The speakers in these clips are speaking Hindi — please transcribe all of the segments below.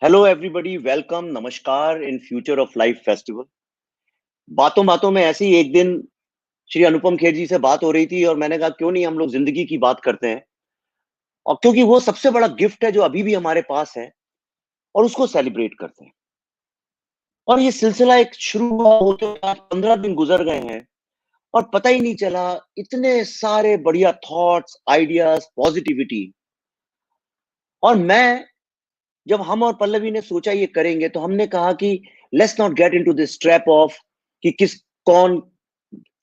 हेलो एवरीबॉडी, वेलकम, नमस्कार in future of life festival. बातों बातों में ऐसे ही एक दिन श्री अनुपम खेर जी से बात हो रही थी और मैंने कहा क्यों नहीं हम लोग जिंदगी की बात करते हैं। और क्योंकि वो सबसे बड़ा गिफ्ट है जो अभी भी हमारे पास है और उसको सेलिब्रेट करते हैं। और ये सिलसिला एक शुरू हुआ होते आज 15 दिन गुजर गए हैं और पता ही नहीं चला। इतने सारे बढ़िया थॉट्स, आइडियाज, पॉजिटिविटी। और मैं जब हम और पल्लवी ने सोचा ये करेंगे तो हमने कहा कि let's not get into this trap of कि किस कौन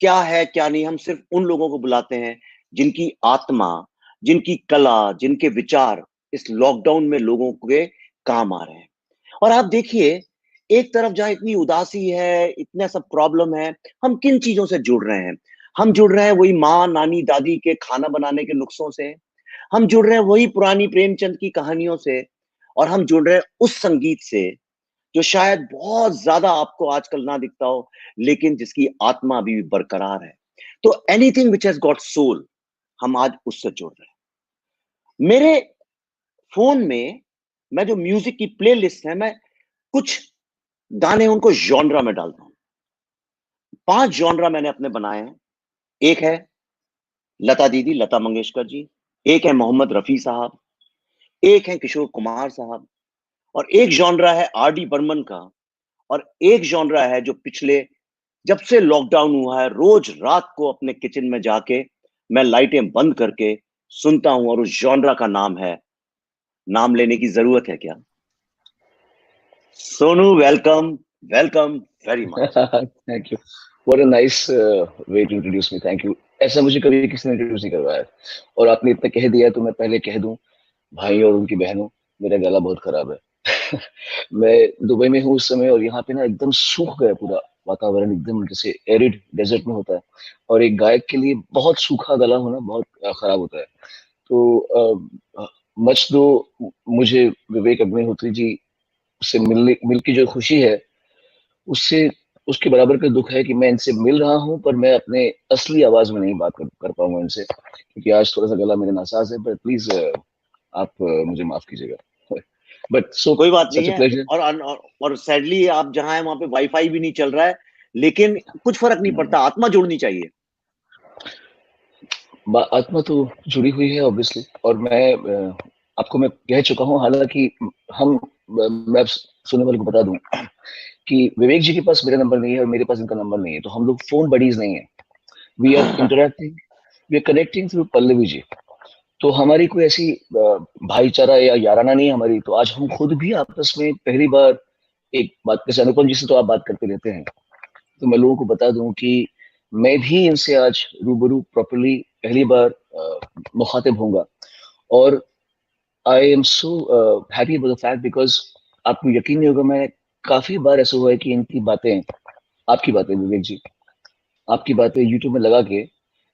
क्या है क्या नहीं। हम सिर्फ उन लोगों को बुलाते हैं जिनकी आत्मा, जिनकी कला, जिनके विचार इस लॉकडाउन में लोगों के काम आ रहे हैं। और आप देखिए, एक तरफ जहां इतनी उदासी है, इतना सब प्रॉब्लम है, हम किन चीजों से जुड़ रहे हैं? हम जुड़ रहे हैं वही माँ, नानी, दादी के खाना बनाने के नुस्खों से। हम जुड़ रहे हैं वही पुरानी प्रेमचंद की कहानियों से। और हम जुड़ रहे हैं उस संगीत से जो शायद बहुत ज्यादा आपको आजकल ना दिखता हो, लेकिन जिसकी आत्मा अभी भी बरकरार है। तो anything which has got soul, हम आज उससे जुड़ रहे हैं। मेरे फोन में मैं जो म्यूजिक की प्लेलिस्ट है, मैं कुछ गाने उनको जॉनरा में डालता हूं। 5 जॉनरा मैंने अपने बनाए हैं। एक है लता दीदी, लता मंगेशकर जी। एक है मोहम्मद रफी साहब। एक है किशोर कुमार साहब। और एक जॉनरा है आर डी बर्मन का। और एक जॉनरा है जो पिछले जब से लॉकडाउन हुआ है, रोज रात को अपने किचन में जाके मैं लाइटें बंद करके सुनता हूं। और उस जॉनरा का नाम है, नाम लेने की जरूरत है क्या? Sonu, welcome, welcome very much. Thank you. What a nice way to introduce me. Thank you. ऐसा मुझे कभी किसी ने इंट्रोड्यूस नहीं करवाया और आपने इतना कह दिया तो मैं पहले कह दूं, भाई और उनकी बहनों, मेरा गला बहुत खराब है। मैं दुबई में हूँ उस समय और यहाँ पे ना एकदम सूख गया पूरा वातावरण, एकदम जैसे एरिड डेजर्ट में होता है। और एक गायक के लिए बहुत सूखा गला होना बहुत खराब होता है। तो मच दो मुझे विवेक अग्निहोत्री जी से मिल की जो खुशी है, उससे उसके बराबर का दुख है कि मैं इनसे मिल रहा हूँ पर मैं अपने असली आवाज में नहीं बात कर पाऊंगा इनसे, क्योंकि आज थोड़ा सा गला मेरा नासाज है। पर प्लीज आप मुझे माफ कीजिएगा। बट सो कोई बात नहीं सच अ है। प्लेजर। और सैडली आप जहां हैं वहां पे वाईफाई भी नहीं चल रहा है, लेकिन कुछ फर्क नहीं पड़ता, आत्मा जोड़नी चाहिए। आत्मा तो जुड़ी हुई है ऑब्वियसली, और मैं आपको मैं कह चुका हूँ, हालांकि हम मैं सुनने वाले को बता दूं कि विवेक जी के पास मेरा नंबर नहीं है और मेरे पास इनका नंबर नहीं है, तो हम लोग फोन बडीज नहीं है। We are interacting, we are connecting through Pallavi ji. तो हमारी कोई ऐसी भाईचारा या याराना नहीं है हमारी। तो आज हम खुद भी आपस में पहली बार एक बात, जैसे अनुपम जी से तो आप बात करते रहते हैं, तो मैं लोगों को बता दूं कि मैं भी इनसे आज रूबरू प्रॉपरली पहली बार मुखातिब होऊंगा। और I am so happy about the fact, because आपको यकीन नहीं होगा, मैं काफी बार ऐसा हुआ है कि इनकी बातें, आपकी बातें विवेक जी, आपकी बातें यूट्यूब में लगा के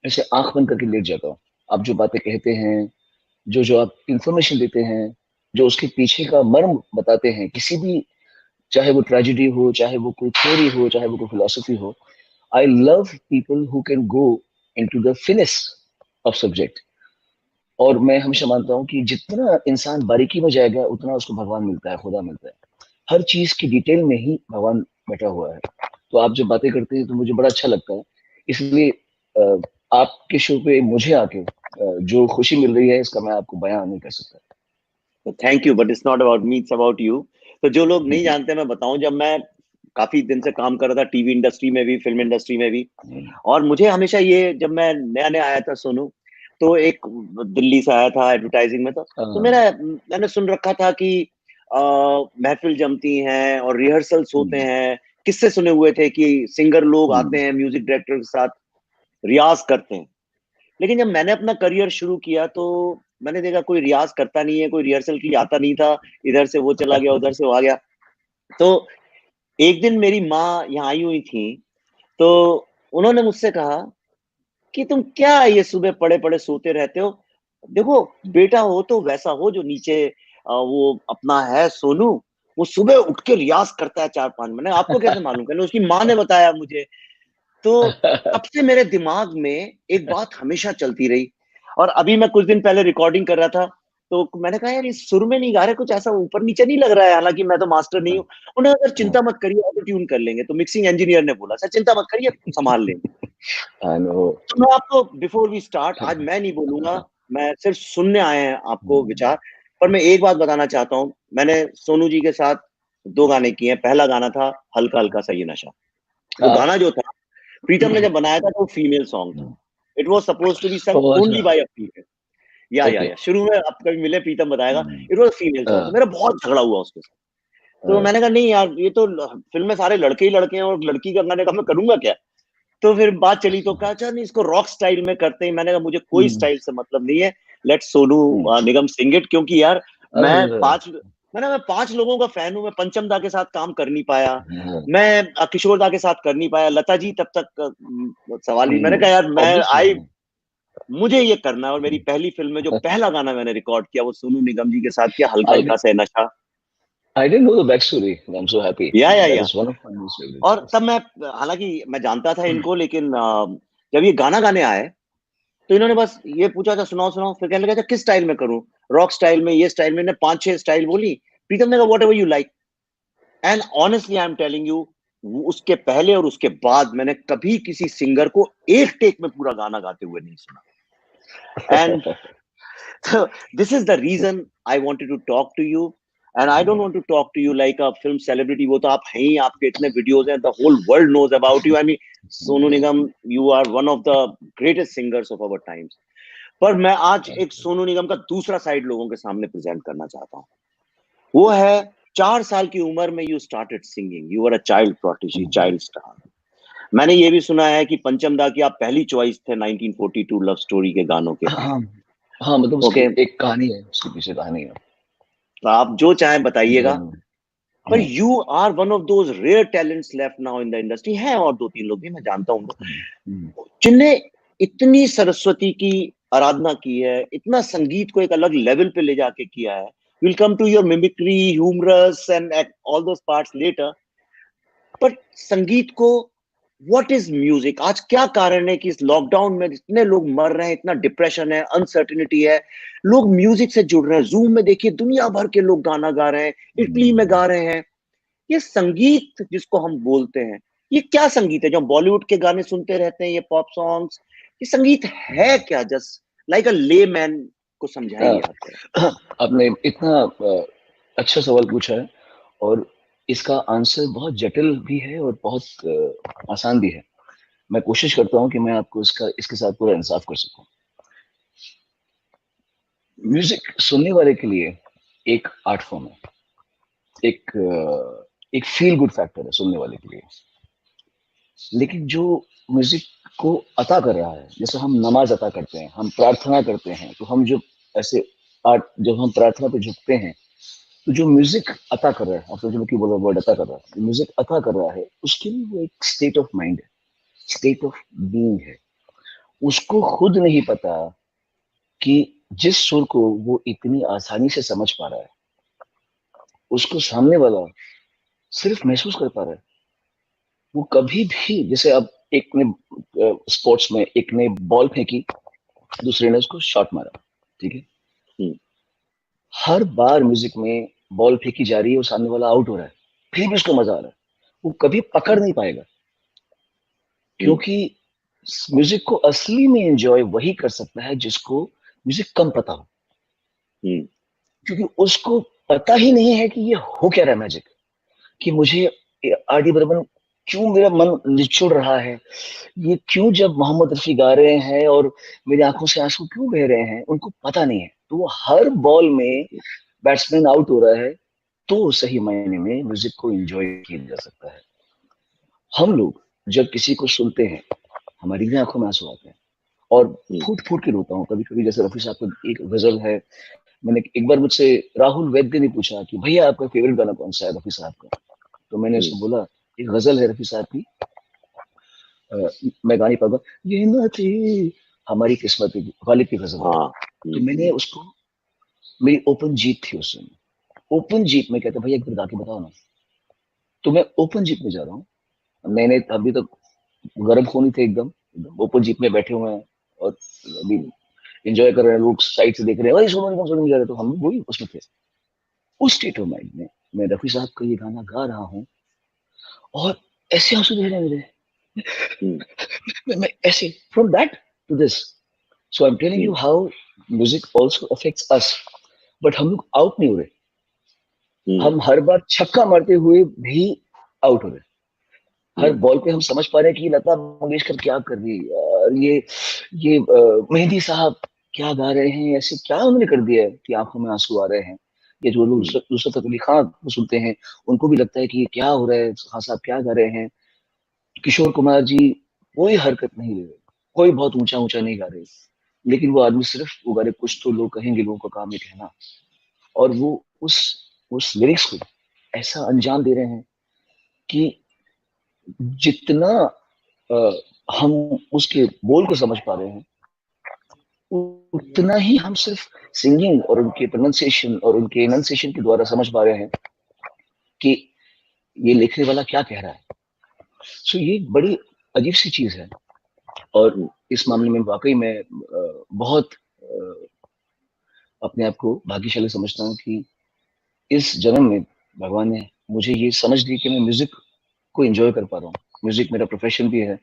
ऐसे आंख बंद करके लेट जाता हूँ। आप जो बातें कहते हैं, जो जो आप इंफॉर्मेशन देते हैं, जो उसके पीछे का मर्म बताते हैं, किसी भी, चाहे वो ट्रेजिडी हो, चाहे वो कोई थ्योरी हो, चाहे वो कोई फिलोसफी हो, I love people who can go into the finish off subject. और मैं हमेशा मानता हूँ कि जितना इंसान बारीकी में जाएगा उतना उसको भगवान मिलता है, खुदा मिलता है। हर चीज की डिटेल में ही भगवान बैठा हुआ है। तो आप जब बातें करते हैं तो मुझे बड़ा अच्छा लगता है। इसलिए आपके शो पे मुझे आके जो खुशी मिल रही है, इसका मैं आपको बयान नहीं कर सकता। तो thank you, but it's not about me, it's about you. तो जो लोग नहीं जानते, मैं बताऊं, जब मैं काफी दिन से काम कर रहा था टीवी इंडस्ट्री में भी, फिल्म इंडस्ट्री में भी। और मुझे हमेशा ये, जब मैं नया नया आया था सोनू, तो एक दिल्ली से आया था एडवर्टाइजिंग में, तो मेरा, मैंने सुन रखा था कि महफिल जमती हैं और रिहर्सल्स होते हैं। किससे सुने हुए थे कि सिंगर लोग आते हैं म्यूजिक डायरेक्टर के साथ, रियाज करते हैं। लेकिन जब मैंने अपना करियर शुरू किया तो मैंने देखा कोई रियाज करता नहीं है, कोई रिहर्सल के लिए आता नहीं था। इधर से वो चला गया, उधर से वो आ गया। तो एक दिन मेरी माँ यहाँ आई हुई थी, तो उन्होंने मुझसे कहा कि तुम क्या ये सुबह पड़े पड़े सोते रहते हो? देखो, बेटा हो तो वैसा हो जो नीचे वो अपना है सोनू, वो सुबह उठ के रियाज करता है 4-5। मैंने, आपको कैसे मालूम? कहने उसकी माँ ने बताया मुझे। तो तब से मेरे दिमाग में एक बात हमेशा चलती रही। और अभी मैं कुछ दिन पहले रिकॉर्डिंग कर रहा था, तो मैंने कहा यार इस सुर में नहीं गा रहे, कुछ ऐसा ऊपर नीचे नहीं लग रहा है, हालांकि मैं तो मास्टर नहीं हूँ। उन्होंने कहा चिंता मत करिए, ऑटो ट्यून कर लेंगे। तो मिक्सिंग इंजीनियर ने बोला सर चिंता मत करिए, संभाल लेंगे। I know. तो मैं आपको बिफोर वी स्टार्ट, आज मैं नहीं बोलूंगा, मैं सिर्फ सुनने आए हैं आपको विचार। पर मैं एक बात बताना चाहता हूँ, मैंने सोनू जी के साथ 2 गाने किए हैं। पहला गाना था हल्का हल्का सा ये नशा। वो गाना जो था, प्रीतम ने जब बनाया था तो वो फीमेल सॉन्ग था। It was supposed to be सung ओह ओनली अच्छा। By a female. ओके। या शुरू में आप कभी मिले, प्रीतम बताएगा, इट वाज फीमेल सॉन्ग। तो मेरा बहुत झगड़ा हुआ उसके साथ। तो मैंने कहा नहीं यार, ये तो फिल्म में सारे लड़के ही लड़के हैं और लड़की का गाने का मैं करूंगा क्या? तो फिर बात चली तो कहा अच्छा नहीं, इसको रॉक स्टाइल में करते हैं। मैंने कहा मुझे कोई स्टाइल से मतलब नहीं है, let Sonu Nigam sing it. क्योंकि यार मैं पांच मैं 5 लोगों का फैन हूं। मैं पंचम दा के साथ काम कर नहीं पाया, मैं किशोर दा के साथ कर नहीं पाया, लता जी तब तक सवाल ही। मैंने कहा यार मैं ऑब्वियसली। आई मुझे ये करना है। और मेरी पहली फिल्म में जो पहला गाना मैंने रिकॉर्ड किया वो सोनू निगम जी के साथ किया, हल्का आई हल्का सा नशा। I didn't know the backstory. I'm so happy. That या is one of my most favorite और songs. तब मैं, हालांकि मैं जानता था इनको, लेकिन जब ये गाना गाने आए तो इन्होंने बस ये पूछा था सुनाओ सुनाओ। फिर कहने लगा था किस स्टाइल में करूं, रॉक स्टाइल में, ये स्टाइल में। 5-6 स्टाइल बोली। प्रीतम ने कहा what ever you like. And honestly I am telling you, उसके पहले और उसके बाद मैंने कभी किसी सिंगर को एक टेक में पूरा गाना गाते हुए नहीं सुना। And this is the reason I wanted to talk to you. And I don't want to talk to you like a film celebrity. वो तो आप हैं ही, आपके इतने वीडियोस हैं, the whole world knows about you. I mean Sonu Nigam, you are one of the greatest singers of our times. पर मैं आज एक सोनू निगम का दूसरा साइड लोगों के सामने प्रेजेंट करना चाहता हूँ। वो है 4 साल की उम्र में you started singing, you are a child prodigy, child star. मैंने ये भी सुना है कि पंचम दा की आप पहली चॉइस थे 1942 लव स्टोरी के गानों के। हाँ हाँ, मतलब उसकी ओके, एक कहानी है, उसके पीछे कहानी है। तो आप जो चाहें बताइएगा। हम्म, पर hmm, you are one of those rare talents left now in the industry. हैं और 2-3 लोग भी मैं जानता हूँ हम्म, जिनने इतनी सरस्वती की आराधना की है, इतना संगीत को एक अलग लेवल पे ले जाके किया है। Will come to your mimicry, humorous and all those parts later. पर संगीत को, व्हाट इज म्यूजिक? आज क्या कारण है कि इस लॉकडाउन में इतने लोग मर रहे हैं, इतना डिप्रेशन है, अनसर्टिनिटी है, लोग म्यूजिक से जुड़ रहे हैं। जूम में देखिए दुनिया भर के लोग गाना गा रहे हैं, इटली में गा रहे हैं। ये संगीत जिसको हम बोलते हैं, ये क्या संगीत है? जो बॉलीवुड के गाने सुनते रहते हैं, ये पॉप सॉन्ग्स, ये संगीत है क्या? जस्ट लाइक अ ले मैन को समझाइए आप जरा। आपने इतना अच्छा सवाल पूछा है, और इसका आंसर बहुत जटिल भी है और बहुत आसान भी है। मैं कोशिश करता हूँ कि मैं आपको इसके साथ पूरा इंसाफ कर सकूं। म्यूजिक सुनने वाले के लिए एक आर्ट फॉर्म है, एक एक फील गुड फैक्टर है सुनने वाले के लिए। लेकिन जो म्यूजिक को अता कर रहा है, जैसे हम नमाज अता करते हैं, हम प्रार्थना करते हैं, तो हम जो ऐसे आर्ट, जब हम प्रार्थना पे झुकते हैं, तो जो म्यूजिक अता कर रहा है, आपने जो बोला वर्ड अता कर रहा है, जो म्यूजिक अता कर रहा है, उसके लिए वो एक स्टेट ऑफ माइंड है, स्टेट ऑफ बीइंग है। उसको खुद नहीं पता कि जिस सुर को वो इतनी आसानी से समझ पा रहा है, उसको सामने वाला सिर्फ महसूस कर पा रहा है। वो कभी भी, जैसे अब एक ने स्पोर्ट्स में एक ने बॉल फेंकी, दूसरे ने उसको शॉट मारा, ठीक है। हम्म, हर बार म्यूजिक में बॉल फेंकी जा रही है और सामने वाला आउट हो रहा है, फिर भी उसको मजा आ रहा है। वो कभी पकड़ नहीं पाएगा, हम्म, क्योंकि म्यूजिक को असली में एंजॉय वही कर सकता है जिसको म्यूजिक कम पता हो। हम्म, क्योंकि उसको पता ही नहीं है कि ये हो क्या रहा है मैजिक, कि मुझे आर डी बर्मन क्यों, मेरा मन निचुड़ रहा है, ये क्यों जब मोहम्मद रफी गा रहे हैं और मेरी आंखों से आंसू क्यों बह रहे हैं, उनको पता नहीं है। तो वो हर बॉल में बैट्समैन आउट हो रहा है, तो सही मायने में म्यूजिक को एंजॉय किया जा सकता है। हम लोग जब किसी को सुनते हैं, हमारी भी आंखों में आंसू आते हैं, और हम्म, फूट फूट के रोता हूँ कभी कभी। जैसे रफी साहब का एक गजल है, मैंने एक बार मुझसे राहुल वैद्य ने पूछा कि भैया आपका फेवरेट गाना कौन सा है रफी साहब का, तो मैंने हम्म, उसको बोला एक गजल है रफी साहब की, मैं गा नहीं पाऊंगा, ये न थी हमारी किस्मत की, गालिब की गजल है। हाँ, तो मैंने उसको, मेरी ओपन जीप थी उस समय, ओपन जीप में कहते भैया एक बार गा के बताओ ना। तो मैं ओपन जीप में जा रहा हूँ, मैंने अभी तक गर्म खूनी थे एकदम, ओपन जीप में बैठे हुए हैं, और अभी एंजॉय कर रहे हैं, लोग साइड से देख रहे हैं, भाई सोनू निगम सुनने जा रहे, तो हम वही उसमें थे। उस स्टेट ऑफ माइंड में मैं रफी साहब का ये गाना गा रहा हूँ और ऐसे आंसू दे रहे हैं मेरे, मैं ऐसे from that to this. So I am telling you how music also affects us, but हम लोग आउट नहीं हो रहे। हम हर बार छक्का मारते हुए भी आउट हो रहे। हर बॉल पे हम समझ पा रहे हैं कि लता मंगेशकर क्या कर रही है यार, ये मेहंदी साहब क्या गा रहे हैं, ऐसे क्या उन्होंने कर दिया है कि आंखों में आंसू आ रहे हैं। ये जो लोग नुसरत फतेह अली खान को सुनते हैं, उनको भी लगता है कि ये क्या हो रहा है, खान साहब क्या गा रहे हैं। किशोर कुमार जी कोई हरकत नहीं ले रहे, कोई बहुत ऊंचा ऊंचा नहीं गा रहे, लेकिन वो आदमी सिर्फ वो गा रहे, कुछ तो लोग कहेंगे, लोगों का काम है कहना। और वो उस लिरिक्स को ऐसा अंजाम दे रहे हैं कि जितना हम उसके बोल को समझ पा रहे हैं, उतना ही हम सिर्फ सिंगिंग और उनके प्रोनाउंसिएशन और उनके एनंसिएशन के द्वारा समझ पा रहे हैं कि ये लिखने वाला क्या कह रहा है। सो ये बड़ी अजीब सी चीज है। और इस मामले में वाकई मैं बहुत अपने आप को भाग्यशाली समझता हूँ कि इस जन्म में भगवान ने मुझे ये समझ दी कि मैं म्यूजिक को एंजॉय कर पा रहा हूँ। म्यूजिक मेरा प्रोफेशन भी है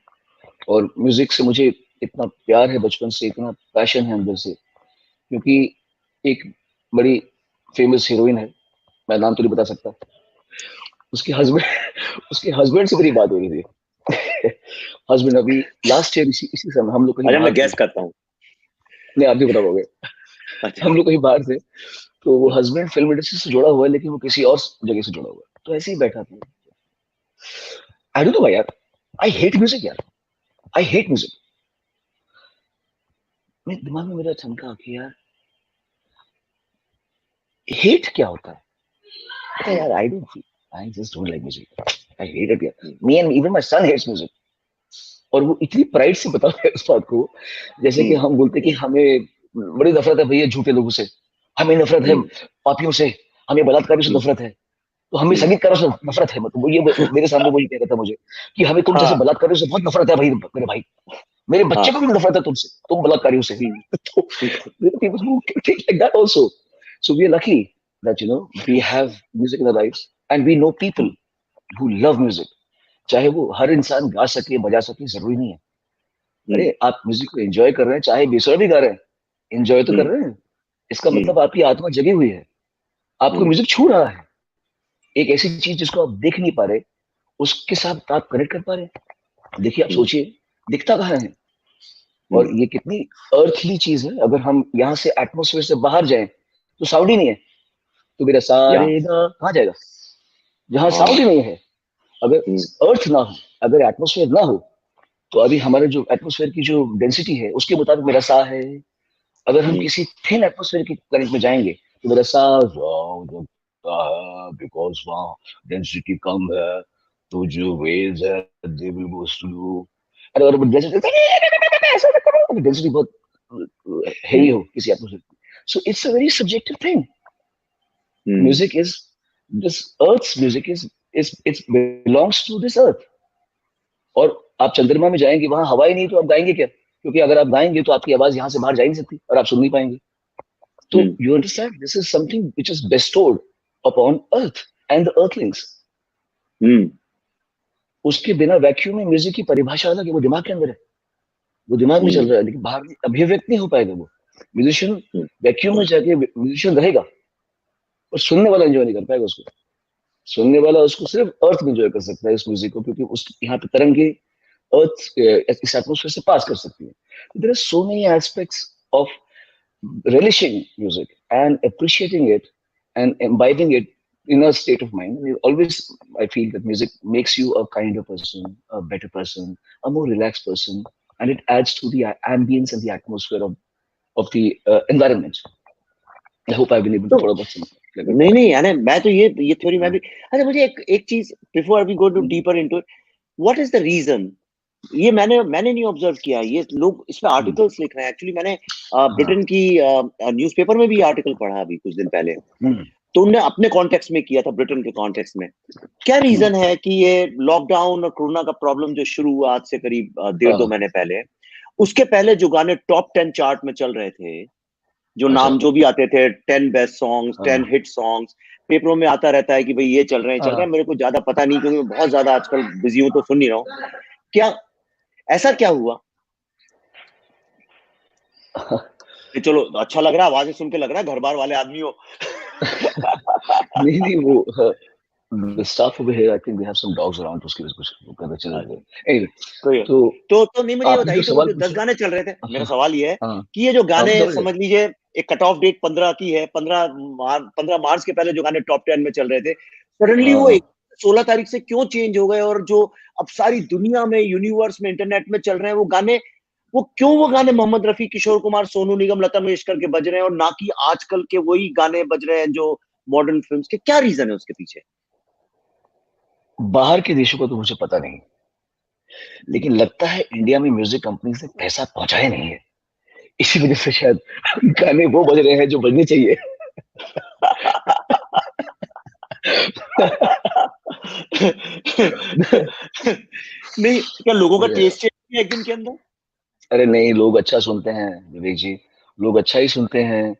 और म्यूजिक से मुझे इतना प्यार है बचपन से, इतना पैशन है अंदर से। क्योंकि एक बड़ी फेमस हीरोइन है, मैं नाम तो नहीं बता सकता, उसके हस्बैंड उसके हस्बैंड से मेरी बात हो रही थी। हस्बैंड अभी लास्ट ईयर इसी समय हम लोग कहीं अच्छा, बाहर मैं थे। गैस करता हूँ। नहीं, आप भी बता पाओगे। अच्छा। हम लोग कहीं बाहर थे, तो वो हस्बैंड फिल्म इंडस्ट्री से जुड़ा हुआ है, लेकिन वो किसी और जगह से जुड़ा हुआ है, तो ऐसे ही बैठा था। आई डोंट नो व्हाई यार, आई हेट म्यूजिक यार, आई हेट म्यूजिक। मेरे दिमाग में मेरा चमका कि यार हेट क्या होता है। पता है यार, I just don't like music, I hate it यार। Me and even my son hates music. और वो इतनी प्राइड से बता रहा है उस बात को, जैसे कि हम बोलते कि हमें बड़ी नफरत है भैया झूठे लोगों से, हमें नफरत है पापियों से, हमें बलात्कारियों से नफरत है, तो हमें संगीतकारों से नफरत है। मतलब वो ये मेरे सामने वही कह रहा था मुझे कि हमें तुम जैसे हाँ, बलात्कारियों से बहुत नफरत है भाई, मेरे भाई, मेरे बच्चे को हाँ। भी नफरत है तुमसे, तुम बलात्कारियों से। तो people who think like that also. So we are lucky that we have music in our lives and we know people who love music. चाहे वो हर इंसान गा सके बजा सके जरूरी नहीं है। अरे आप म्यूजिक को एंजॉय कर रहे हैं, चाहे बेसुरा भी गा रहे हैं, एंजॉय तो कर रहे हैं। इसका मतलब आपकी आत्मा जगी हुई है, आपको म्यूजिक छू रहा है। एक ऐसी चीज जिसको आप देख नहीं पा रहे, उसके साथ आप कनेक्ट कर पा रहे हैं। देखिए, आप सोचिए, दिखता कहाँ है, और ये कितनी अर्थली चीज है। अगर हम यहाँ से एटमोसफेयर से बाहर जाएं तो साउंड ही नहीं है, तो मेरा या सारे कहाँ जाएगा, जहाँ साउंड ही नहीं है। अगर अर्थ ना हो, अगर एटमोसफेयर ना हो, तो अभी हमारे जो एटमोसफेयर की जो डेंसिटी है उसके मुताबिक मेरा सा है। अगर हम किसी थिन एटमोसफेयर की करंट में जाएंगे तो मेरा सा बिकॉज वहाँ डेंसिटी कम है, तो जो वेव्स है दे विल गो स्लो। अरे और डेंसिटी बहुत हेवी हो किसी एटमोसफेयर की, so it's a very subjective thing. Music is this earth's music is its belongs to this earth. और आप चंद्रमा में जाएंगे, वहां हवा ही नहीं, तो आप गाएंगे क्या? क्योंकि अगर आप गाएंगे तो आपकी आवाज यहाँ से बाहर जा ही नहीं सकती और आप सुन नहीं पाएंगे। तो you understand, this is something which is bestowed upon earth and the Earthlings. उसके बिना वैक्यूम में म्यूजिक की परिभाषा अलग है, वो दिमाग के अंदर है, वो दिमाग में चल रहा है, लेकिन बाहर अभिव्यक्त नहीं हो पाएगा वो। म्यूजिशियन वैक्यूम में जाके म्यूजिशियन रहेगा और सुनने वाला एंजॉय नहीं कर पाएगा उसको। सुनने वाला उसको सिर्फ अर्थ में एंजॉय कर सकता है इस म्यूजिक को, क्योंकि उस यहाँ पे तरंगे अर्थ इस एटमोसफेयर से पास कर सकती है। There are so many aspects of relishing music and appreciating it and imbibing it in a state of mind. Always, I feel that music makes you a kinder person, a better person, a more relaxed person, and it adds to the ambience and the atmosphere of the environment. I hope I've been able to तो थोड़ा बहुत समझ। नहीं नहीं, यानी मैं तो ये थ्योरी मैं भी। अच्छा, मुझे एक चीज before we go to deeper into, what is the reason? ये मैंने नहीं ऑब्जर्व किया, ये लोग इस पे आर्टिकल्स लिख रहे हैं। एक्चुअली मैंने ब्रिटेन की न्यूज़पेपर में भी आर्टिकल पढ़ा अभी कुछ दिन पहले, तो उन्होंने अपने कॉन्टेक्स्ट में किया था, ब्रिटेन के कॉन्टेक्स्ट में। क्या रीजन है कि ये लॉकडाउन और कोरोना का प्रॉब्लम जो शुरू हुआ आज से करीब 1.5-2 महीने पहले, उसके पहले जो गाने टॉप 10 चार्ट में चल रहे थे, जो अच्छा। नाम जो भी आते थे, 10 बेस्ट सॉन्ग्स, 10 हाँ हिट सॉन्ग्स, पेपरों में आता रहता है कि भाई ये चल रहे हैं, चल रहे हाँ। हैं। मेरे को ज्यादा पता नहीं, क्योंकि मैं बहुत ज्यादा आजकल बिजी हूं, तो सुन नहीं रहा हूँ। क्या ऐसा क्या हुआ कि चलो अच्छा लग रहा है, आवाजें सुन के लग रहा है घर बार वाले आदमी हो। नहीं नहीं, वो the staff over here, I think they have some dogs around, उसकी वजह से कुछ वो करते चले गए। Anyway, कोई तो तो नहीं, मुझे ये आपने जो बताइए, तो वो सवाल जो 10 पूछा। गाने चल रहे थे, मेरा हाँ सवाल ये है हाँ कि ये जो हाँ, गाने, समझ गए। समझ लीजिए एक कट ऑफ डेट 15 की है, 15 मार्च के पहले जो गाने टॉप 10 में चल रहे थे, सडनली हाँ वो हाँ। 16 तारीख से क्यों चेंज हो गए, और जो अब सारी दुनिया में, यूनिवर्स में, इंटरनेट में चल रहे हैं वो गाने, वो गाने मोहम्मद रफी, किशोर कुमार, सोनू निगम, लता मंगेशकर के बज रहे हैं, और ना कि आजकल के वही गाने बज रहे हैं जो मॉडर्न फिल्म्स के? क्या रीजन है उसके पीछे? बाहर के देशों को तो मुझे पता नहीं, हम्म। लेकिन लगता है इंडिया में म्यूजिक कंपनी से पैसा पहुंचाया नहीं है, इसी वजह से शायद गाने वो बज रहे हैं जो बजने चाहिए। नहीं, क्या लोगों का टेस्ट चेंज है एक दिन के अंदर? अरे नहीं, लोग अच्छा सुनते हैं विवेक जी, लोग अच्छा ही सुनते हैं।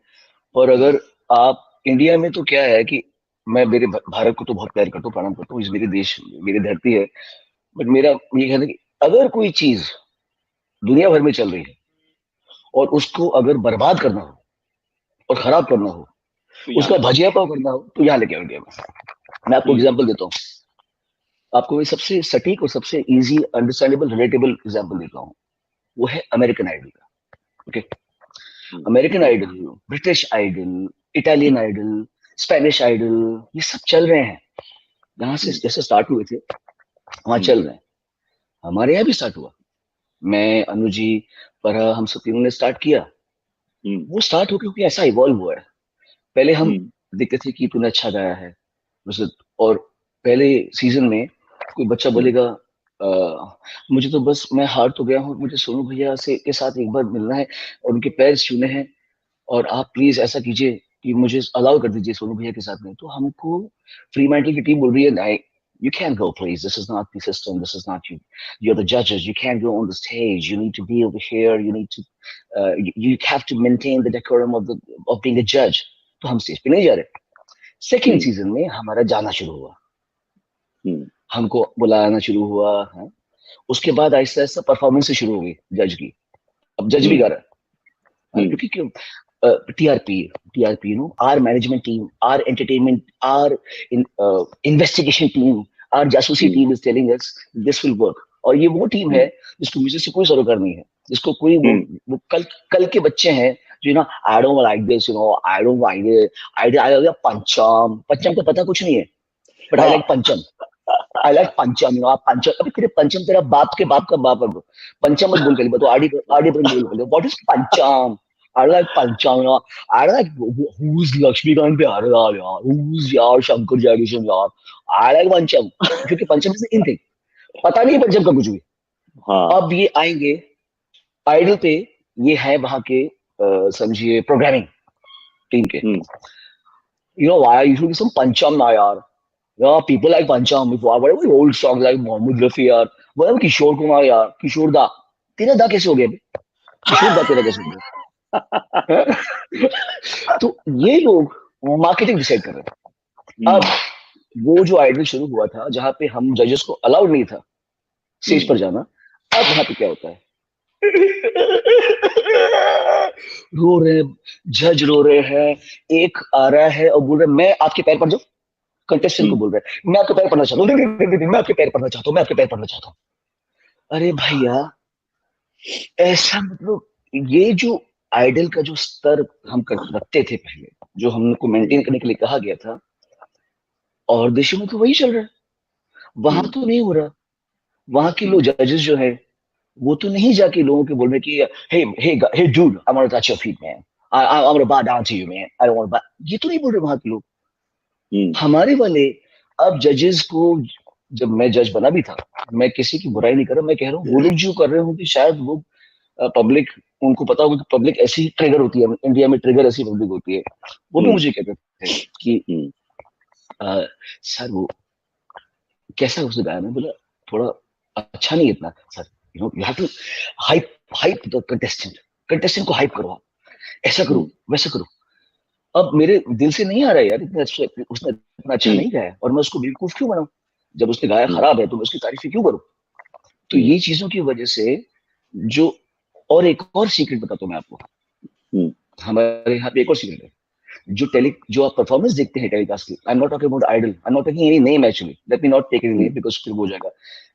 और अगर आप इंडिया में, तो क्या है कि मैं मेरे भारत को तो बहुत प्यार करता हूँ, प्रणाम करता हूँ, इस मेरे देश, मेरी धरती है। बट मेरा ये कहना है कि अगर कोई चीज दुनिया भर में चल रही है और उसको अगर बर्बाद करना हो और खराब करना हो, तो यहाँ उसका लेके आओ। भजिया पाव करना हो, तो यहाँ लेके आओ इंडिया में। मैं आपको हम्म। एग्जांपल देता हूँ, आपको मैं सबसे सटीक और सबसे इजी, अंडरस्टैंडेबल, रिलेटेबल एग्जांपल देता हूँ। वो है अमेरिकन आइडल का। Okay. American hmm. Idol, British Idol, Italian Idol, Spanish Idol, ये सब चल रहे हैं। यहाँ से हम्म। जैसे स्टार्ट हुए थे वहां हम्म। चल रहे हैं। हमारे यहाँ भी स्टार्ट हुआ, मैं, अनुजी, पर हम सब तीनों ने स्टार्ट किया। हम्म। वो स्टार्ट होकर के ऐसा इवॉल्व हुआ है। पहले हम हम्म। देखते थे कि तूने अच्छा गाया है वैसे, और पहले सीजन में कोई बच्चा हम्म। बोलेगा, मुझे तो बस, मैं हार तो गया हूँ, मुझे सोनू भैया से के साथ एक बार मिलना है और उनके पैर छूने हैं, और आप प्लीज ऐसा कीजिए कि मुझे अलाउ कर दीजिए सोनू भैया के साथ में। तो हमको फ्री मेंटल की टीम बोल रही है, नहीं, you can't go, please, this is not the system, this is not you, you're the judges, you can't go on the stage, you need to be over here, you need to you have to maintain the decorum of being a judge. तो हम स्टेज पे नहीं जा रहे। सेकेंड हम्म। सीजन में हमारा जाना शुरू हुआ, हम्म। हमको बुलाना शुरू हुआ है। उसके बाद आहिस्ता आहिस्ता परफॉर्मेंस शुरू हो गई जज की। अब जज भी गा हम्म। रहा है, हम्म। क्योंकि क्यों, TRP, TRP, our management team, our entertainment, our investigation team, our जासूसी hmm. Team is telling us this will work. और ये वो टीम है हम्म। जिसको म्यूजिक से कोई सरोकार नहीं है, जिसको कोई हम्म। वो कल कल के बच्चे हैं जो ना, I don't like this, I don't like this, I Pancham, Pancham का पता कुछ नहीं है, बट आई लाइक हाँ। पंचम, आई लाइक पंचम, आप पंचम, अभी तेरे पंचम तेरा बाप के बाप का बाप है, पंचम मत बोल पहले, तो आरडी आरडी पर बोल पहले, what is Pancham? I like Pancham, I like who's Laxmikant Pyarelal यार, who's यार शंकर जयकिशन यार, I like पंचम, क्योंकि पंचम से इन थिंग, पता नहीं पंचम का कुछ भी। हाँ। अब ये आएंगे आइडल पे, ये है वहां के समझिए प्रोग्रामिंग टीम के, हम्म। why you should be some पंचम ना यार, yeah, people like Pancham, whatever old songs like Mohammad Rafi यार, whatever किशोर कुमार यार, किशोर दा, तेरा दा कैसे हो गया बे? किशोर दा तेरा कैसे हो गया? तो ये लोग मार्केटिंग डिसाइड कर रहे हैं। अब हम्म। वो जो आइडल शुरू हुआ था जहां पे हम जजेस को अलाउड नहीं था स्टेज हम्म। पर जाना, अब वहां पे क्या होता है, रो रहे हैं, जज रो रहे हैं, एक आ रहा है और बोल रहा है मैं आपके पैर पर जाऊं, कंटेस्टेंट को हम्म। बोल रहा है मैं आपके पैर पड़ना चाहता हूँ, नहीं, नहीं, नहीं, नहीं, मैं आपके पैर पड़ना चाहता हूँ, मैं आपके पैर पड़ना चाहता हूँ। अरे भैया, ऐसा मतलब ये जो आइडल का जो स्तर हम रखते थे पहले, जो हमको मेंटेन करने के लिए कहा गया था, और देशों में तो वही चल रहा है, वहां हम्म। तो नहीं हो रहा। वहां के लोग हम्म। जजेस जो है, वो तो नहीं जाके लोगों के बोल रहे कि hey dude, I want to touch your feet man, I want to bow down to you man, I want, ये तो नहीं बोल रहे वहां के लोग। हम्म। हमारे वाले, अब जजेस को, जब मैं जज बना भी था, मैं किसी की बुराई नहीं कर रहा, मैं कह रहा हूँ वो लोग जो कर रहे होंगे शायद वो पब्लिक, उनको पता होगा कि पब्लिक ऐसी ही ट्रिगर होती है, इंडिया में ट्रिगर ऐसी पब्लिक होती है। वो भी हम्म। मुझे कहते थे कि हम्म। आ, सर वो कैसा उसने गाया, मैं बोला थोड़ा अच्छा नहीं इतना sir, you have to hype the contestant को हाइप करो, ऐसा करो वैसा करो। अब मेरे दिल से नहीं आ रहा है यार, उसने इतना अच्छा नहीं गाया और मैं उसको बेवकूफ क्यों बनाऊं? जब उसने गाया खराब है तो मैं उसकी तारीफ क्यों करूं? तो ये चीजों की वजह से जो, और एक और सीक्रेट बताता हूं मैं आपको, हमारे यहाँ पे एक और सीक्रेट है, जो आप परफॉर्मेंस देखते हैं टेलीकास्ट की, I am not talking about idol, I am not taking any name actually, let me not take any name because फिर हो जाएगा।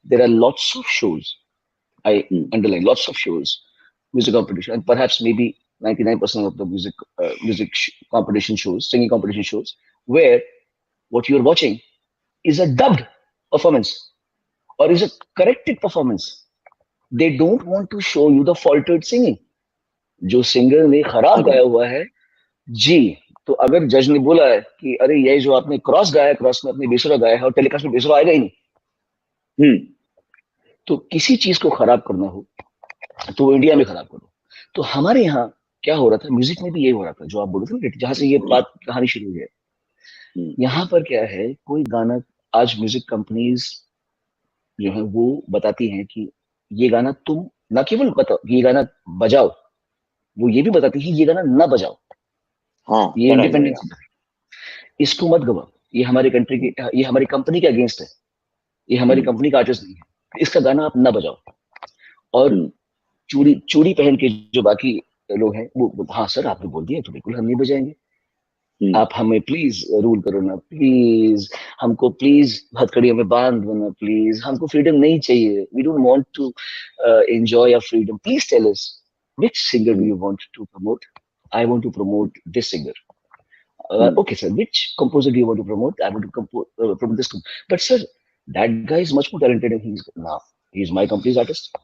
There are lots of shows, I underline, lots of shows, music competition, and perhaps maybe 99% of the music competition shows, singing competition shows, where what you're watching is a dubbed performance or is a corrected performance. They don't want to show you the faltered singing. जो सिंगर ने खराब गाया हुआ है जी, तो अगर जज ने बोला है कि अरे ये जो आपने क्रॉस गाया है, क्रॉस में अपने बेसुरा गाया है और टेलीकास्ट में बेसुरा आएगा ही नहीं, तो किसी चीज को खराब करना हो तो वो इंडिया में खराब करो। तो हमारे यहाँ क्या हो रहा था, म्यूजिक में भी ये हो रहा था जो आप बोल रहे थे, जहां से ये बात कहानी शुरू हुई है। यहाँ पर क्या है, कोई गाना, आज म्यूजिक कंपनीज जो है वो बताती हैं कि ये गाना तुम ना केवल बताओ, ये गाना बजाओ, वो ये भी बताती है ये गाना ना बजाओ। हाँ, ये इंडिपेंडेंस, इसको मत गवाओ, ये हमारे कंट्री की, ये हमारी कंपनी के अगेंस्ट है, ये हमारी कंपनी का आर्टिस्ट नहीं है, इसका गाना आप ना बजाओ। और चूड़ी चूड़ी पहन के जो बाकी लोग हैं वो हाँ सर आपने बोल दिया तो बिल्कुल हम नहीं बजाएंगे, आप हमें प्लीज रूल करो ना प्लीज, हमको प्लीज हथकड़ियों में बांध दो ना प्लीज, हमको फ्रीडम नहीं चाहिए, we don't want to enjoy our freedom, please tell us which singer do you want to promote, I want to promote this singer, okay sir, which composer do you want to promote, I want to promote this, but sir that guy is much more talented and he's my company's artist.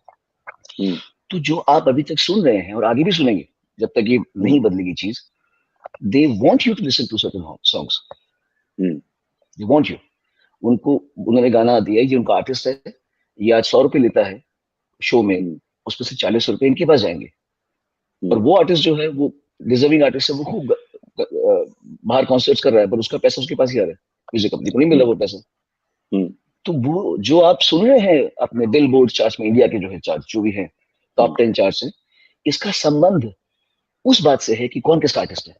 तो जो आप अभी तक सुन रहे हैं और आगे भी सुनेंगे जब तक ये नहीं बदलेगी चीज, they want you to listen to certain songs, they want you, उनको उन्होंने गाना दिया, ये उनका आर्टिस्ट है, ये आज 100 रुपए लेता है शो में, उसमें से 40 रुपए इनके पास जाएंगे, और वो आर्टिस्ट जो है वो डिजर्विंग आर्टिस्ट है, वो खूब बाहर कॉन्सर्ट्स कर रहा है, पर उसका पैसा उसके पास ही आ रहा है, म्यूजिक कंपनी को नहीं मिल रहा वो पैसा। तो वो जो आप सुन रहे हैं अपने बिल बोर्ड चार्ट में, इंडिया के जो है चार्ट जो भी है टॉप 10 चार्ट है, इसका संबंध उस बात से है कि कौन किसका आर्टिस्ट है।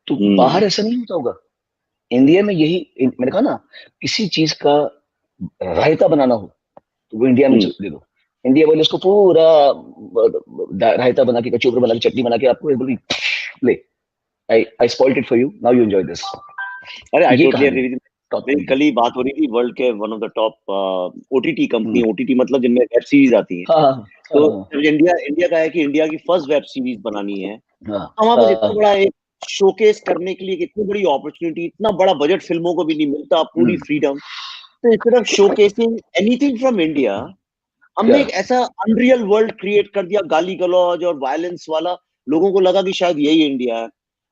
तो बाहर ऐसा नहीं होता होगा, इंडिया में यही, मैंने कहा ना, किसी चीज का रायता बनाना हो तो वो इंडिया में दे दो, इंडिया वाले उसको पूरा रायता बना के, कचौपर बना के, चटनी बना के आपको बोली ले, I spoiled it for you, now you enjoy this. अरे I totally agree with you। कल ही बात हो रही थी, वर्ल्ड के one of the top OTT company, OTT मतलब जिनमें वेब सीरीज आती है, तो इंडिया का है कि इंडिया की फर्स्ट वेब सीरीज बनानी है, हमारे पास इतना बड़ा एक शोकेस करने के लिए इतनी बड़ी अपॉर्चुनिटी, इतना बड़ा बजट फिल्मों को भी नहीं मिलता, पूरी फ्रीडम, तो instead of showcasing anything from India, हमने एक ऐसा अनरियल वर्ल्ड क्रिएट कर दिया, गाली गलौज और वायलेंस वाला, लोगों को लगा कि शायद यही इंडिया है।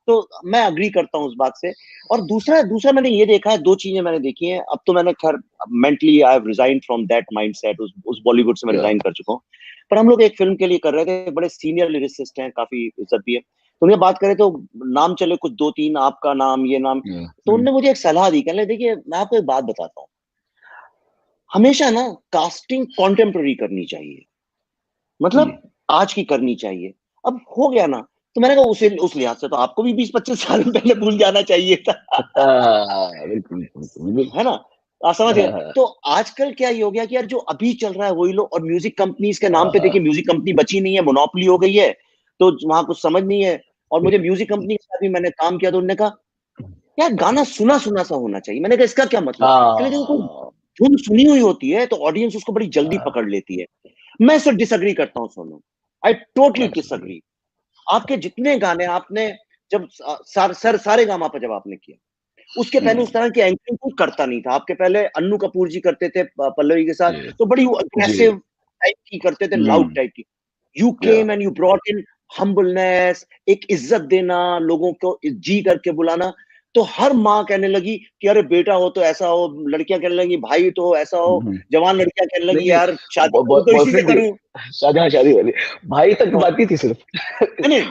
तो मैं अग्री करता हूँ उस बात से। और दूसरा मैंने ये देखा है, दो चीजें मैंने देखी हैं, अब तो मैंने खैर mentally I have resigned from that mindset, उस बॉलीवुड से मैं रिजाइन कर चुका हूँ, पर हम लोग एक फिल्म के लिए कर रहे थे, बड़े सीनियर लिरिसिस्ट हैं, काफी इज्जत भी है, तो उन्हें बात करें तो नाम चले कुछ 2-3, आपका नाम, ये नाम, तो उन्होंने मुझे एक सलाह दी, कहने देखिए मैं आपको एक बात बताता हूँ, हमेशा ना कास्टिंग कॉन्टेम्पररी करनी चाहिए, मतलब आज की करनी चाहिए। अब हो गया ना, तो मैंने कहा उस लिहाज से तो आपको भी 20-25 साल पहले भूल जाना चाहिए था। है ना, आप समझ गए। तो आजकल क्या ये हो गया कि यार जो अभी चल रहा है वही लो, और म्यूजिक कंपनीज के नाम पे देखिए, म्यूजिक कंपनी बची नहीं है, मोनोपोली हो गई है, तो वहां कुछ समझ नहीं है। और मुझे म्यूजिक कंपनी के साथ भी मैंने काम किया, तो उन्होंने कहा यार गाना सुना सुना सा होना चाहिए। मैंने कहा इसका क्या मतलब, धुन सुनी हुई होती है तो ऑडियंस उसको बड़ी जल्दी पकड़ लेती है। मैं इससे डिसएग्री करता हूँ सोनू, आई टोटली डिसएग्री। आपके जितने गाने आपने जब सारे गामा पर जब आपने किया, उसके पहले उस तरह की एंकरिंग कोई करता नहीं था। आपके पहले अन्नू कपूर जी करते थे पल्लवी के साथ, तो बड़ी अग्रेसिव टाइप की करते थे, लाउड टाइप की। You came and you brought in humbleness, एक इज्जत देना, लोगों को जी करके बुलाना। तो हर माँ कहने लगी कि अरे बेटा हो तो ऐसा हो, लड़कियां कहने लगी भाई तो ऐसा हो, जवान लड़कियां कहने लगी यार शादी तो इसी से करूं, शादी वाली भाई तक बात थी सिर्फ, नहीं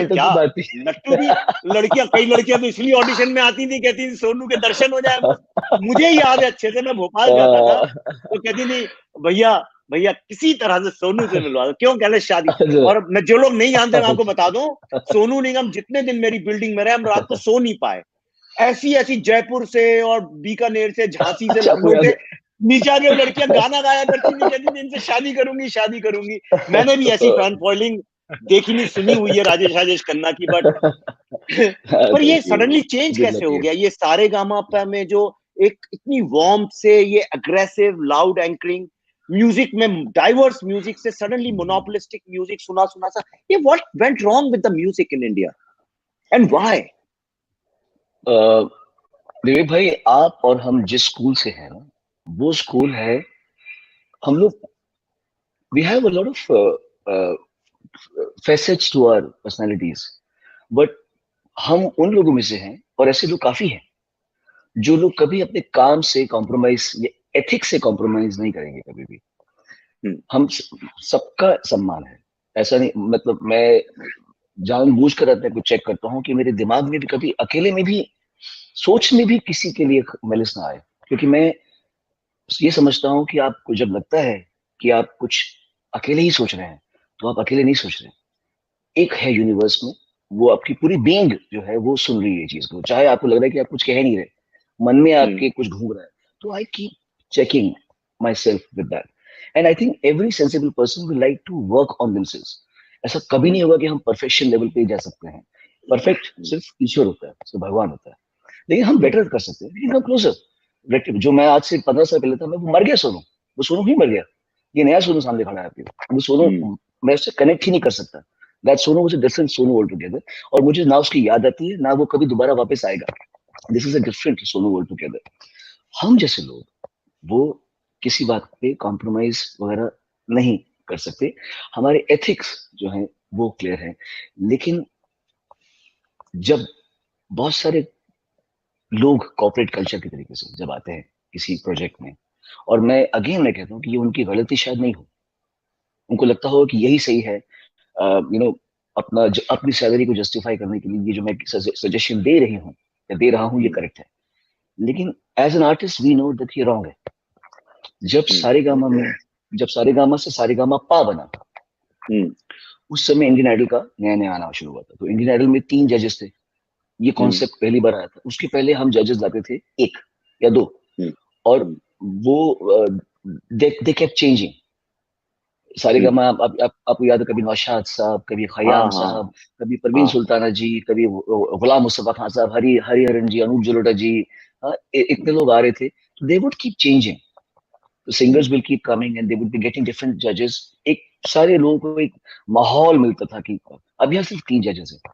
क्या लट्टू भी, लड़कियां, कई लड़कियां तो इसलिए ऑडिशन में आती थी, कहती थी सोनू के दर्शन हो जाए। मुझे याद है अच्छे से, मैं भोपाल जाता था तो कहती थी भैया भैया किसी तरह से सोनू से मिलवा दो, क्यों कैलेश शादी। अच्छा, और मैं जो लोग नहीं जानते मैं आपको बता दूं, सोनू निगम जितने दिन मेरी बिल्डिंग में रहे, हम रात को सो नहीं पाए। ऐसी ऐसी जयपुर से और बीकानेर से, झांसी से, अच्छा, आपको लखनऊ याद से है? नीचे आके वो लड़कियां गाना गाया करती थी, कहती थी इनसे शादी करूंगी शादी करूंगी। मैंने भी ऐसी फैन फॉलोइंग देखी नहीं सुनी हुई है राजेश राजेश खन्ना की, बट पर ये thank you, suddenly change good कैसे लक हो यू। गया ये सारे गामा में जो एक इतनी वार्म से ये अग्रेसिव लाउड एंकरिंग म्यूजिक में, डाइवर्स म्यूजिक से सडनली मोनोपोलिस्टिक म्यूजिक सुना सुना सा, ये what went wrong with the music in India and why? Vivek भाई, आप और हम जिस स्कूल से हैं ना, वो स्कूल है, हम लोग, we have a lot of facets to our personalities, but हम उन लोगों में से हैं, और ऐसे लोग काफी हैं, जो लोग कभी अपने काम से कॉम्प्रोमाइज या एथिक्स से कॉम्प्रोमाइज नहीं करेंगे कभी भी। हम सबका सम्मान है, ऐसा नहीं, मतलब मैं जानबूझ कर अपने को चेक करता हूँ कि मेरे दिमाग में भी कभी अकेले में भी सोच में भी किसी के लिए मलिस ना आए, क्योंकि मैं ये समझता हूँ कि आपको जब लगता है कि आप कुछ अकेले ही सोच रहे हैं, तो आप अकेले नहीं सोच रहे। एक है यूनिवर्स में, वो आपकी पूरी बीइंग जो है वो सुन रही है ये चीज को, चाहे आपको लग रहा है कि आप कुछ कह नहीं रहे, मन में आपके कुछ घूम रहा है। तो I keep checking myself with that, and I think every sensible person will like to work on themselves. ऐसा कभी नहीं होगा कि हम परफेक्शन लेवल पे ही जा सकते हैं। परफेक्ट सिर्फ ईश्वर होता है, सिर्फ भगवान होता है, लेकिन हम बेटर कर सकते हैं, लेकिन हम क्लोजर। जो मैं आज से 15 साल पहले था, मैं वो मर गया सोनू, वो सोनू ही मर गया। ये नया सोनू सामने खड़ा है आपके, वो सोनू मैं उससे कनेक्ट ही नहीं कर सकता। That Sonu was a different Sonu all together, और मुझे ना उसकी याद आती है, ना वो कभी दोबारा वापस आएगा। This is a different Sonu all together. हम जैसे लोग वो किसी बात पे कॉम्प्रोमाइज वगैरह नहीं कर सकते, हमारे एथिक्स जो हैं वो क्लियर हैं। लेकिन जब बहुत सारे लोग कॉर्पोरेट कल्चर के तरीके से जब आते हैं किसी प्रोजेक्ट में, और मैं कहता हूँ कि ये उनकी गलती शायद नहीं हो, उनको लगता हो कि यही सही है, यू नो, अपनी सैलरी को जस्टिफाई करने के लिए ये जो मैं सजेशन दे रही हूँ या दे रहा हूँ ये करेक्ट है। लेकिन as an artist we know that ये रॉन्ग है। जब सारेगामा में, जब सारेगामा से सारेगामा पा बना, उस समय इंडियन आइडल का नया नया आना शुरू हुआ था। तो इंडियन आइडल में 3 जजेस थे, ये कॉन्सेप्ट पहली बार आया था। उसके पहले हम जजेस लाते थे एक या दो, और वो दे केप्ट चेंजिंग। सारेगामा, आपको याद है, कभी नौशाद साहब, कभी खयाम साहब, कभी परवीन सुल्ताना जी, कभी गुलाम मुस्तफा खान साहब, हरिहरन जी, अनूप जलोटा जी, इतने लोग आ रहे थे। तो दे वुड कीप चेंजिंग, तो singers will keep coming and they would be getting different जजेस। एक सारे लोगों को एक माहौल मिलता था कि अब यहाँ सिर्फ 3 जजेस है।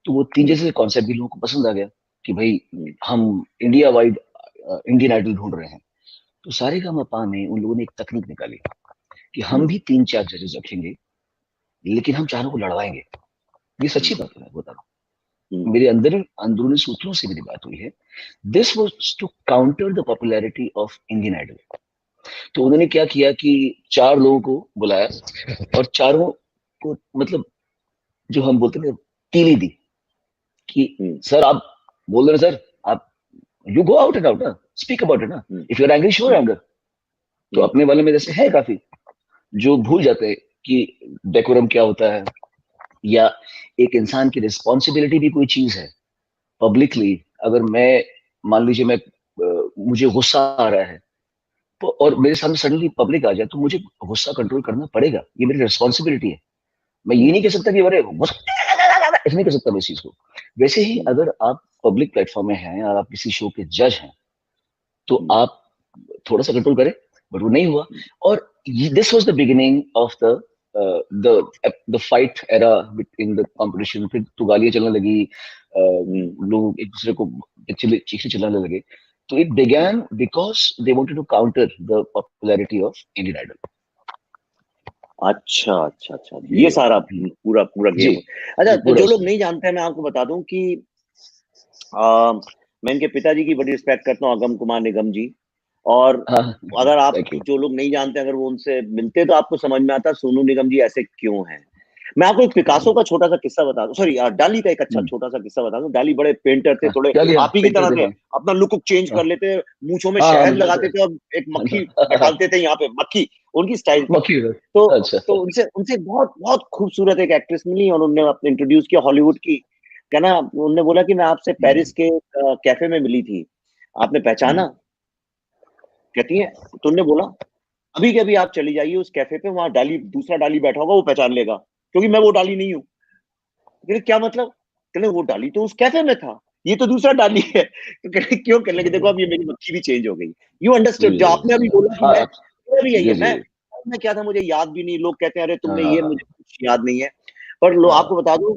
तो वो 3 जजेस कॉन्सेप्ट भी लोगों को पसंद आ गया कि भाई हम इंडिया वाइड इंडियन आइडल ढूंढ रहे हैं। तो सारेगामापा में उन लोगों ने एक तकनीक निकाली कि हम भी 3-4 जजेस रखेंगे, लेकिन हम चारों को लड़वाएंगे। ये सच्ची बात है, मैं बता रहा हूँ, मेरे अंदर अंदरूनी सूत्रों से मेरी बात हुई है। This was to counter the popularity of Indian idol. तो उन्होंने क्या किया कि 4 लोगों को बुलाया, और चारों को, मतलब जो हम बोलते हैं, तीली दी कि सर आप बोल रहे हैं, सर आप, you go out and out ना, स्पीक अबाउट इट ना, if you are angry show anger. तो अपने वाले में जैसे है काफी जो भूल जाते हैं कि डेकोरम क्या होता है, या एक इंसान की रिस्पॉन्सिबिलिटी भी कोई चीज है। पब्लिकली अगर मैं, मान लीजिए मैं, मुझे गुस्सा आ रहा है, तो और मेरे सामने सडनली पब्लिक आ जाए, तो मुझे गुस्सा कंट्रोल करना पड़ेगा, ये मेरी रिस्पॉन्सिबिलिटी है। मैं ये नहीं कह सकता कि अरे ऐसे नहीं कर सकता मैं इस चीज को। वैसे ही अगर आप पब्लिक प्लेटफॉर्म में हैं और आप किसी शो के जज हैं, तो आप थोड़ा सा कंट्रोल करें, बट वो नहीं हुआ। और this was the beginning of the fight era in the competition. फिर तो गालियां चलने लगी, लोग एक दूसरे को चीखें चिल्लाने लगे। तो it began because they wanted to counter the popularity of Indian idol. अच्छा अच्छा अच्छा, ये सारा पूरा पूरा जी, गेम। अच्छा, तो पूरा जो लोग उसमें। नहीं जानते हैं मैं आपको बता दूं कि आ, मैं इनके पिताजी की बड़ी रिस्पेक्ट करता हूँ, अगम कुमार निगम जी। और हाँ, अगर आप, थैंक यू। जो लोग नहीं जानते, अगर वो उनसे मिलते तो आपको समझ में आता सोनू निगम जी ऐसे क्यों हैं। मैं आपको एक पिकासो का छोटा सा किस्सा बता दूं, सॉरी डाली का एक अच्छा छोटा सा किस्सा बता दूं। डाली बड़े पेंटर थे, थोड़े क्या लिया आप ही की पेंटर तरह थे, थे, हाँ अपना लुक चेंज हाँ कर लेते, मूंछों में हाँ हाँ, शहद मुझे लगाते थे पता और एक मक्खी है। बैठालते थे यहाँ पे, मक्खी उनकी स्टाइल थी। मक्खी है। तो अच्छा। तो उनसे उनसे बहुत बहुत खूबसूरत एक एक्ट्रेस मिली और उन्होंने अपने इंट्रोड्यूस किया हॉलीवुड की। क्या ना, उन्होंने बोला कि मैं आपसे पेरिस के कैफे में मिली थी, आपने हम्म, पहचाना? कहती है, तो उन्होंने बोला अभी के अभी आप चली जाइए उस कैफे पे, वहां डाली, दूसरा डाली बैठा होगा, वो पहचान लेगा, क्योंकि मैं वो डाली नहीं हूँ। कहते क्या मतलब? कहते वो डाली तो उस कैफे में था, ये तो दूसरा डाली है। तो कहते क्यों? कहने लगे देखो अब ये मेरी मक्खी भी चेंज हो गई। यू जी अंडरस्टूड जो आपने अभी बोला कि हाँ मैं भी यही जी है, जी मैं क्या था मुझे याद भी नहीं, लोग कहते हैं अरे हाँ तुमने हाँ ये, हाँ मुझे कुछ याद नहीं है। पर लो हाँ। आपको बता दूं,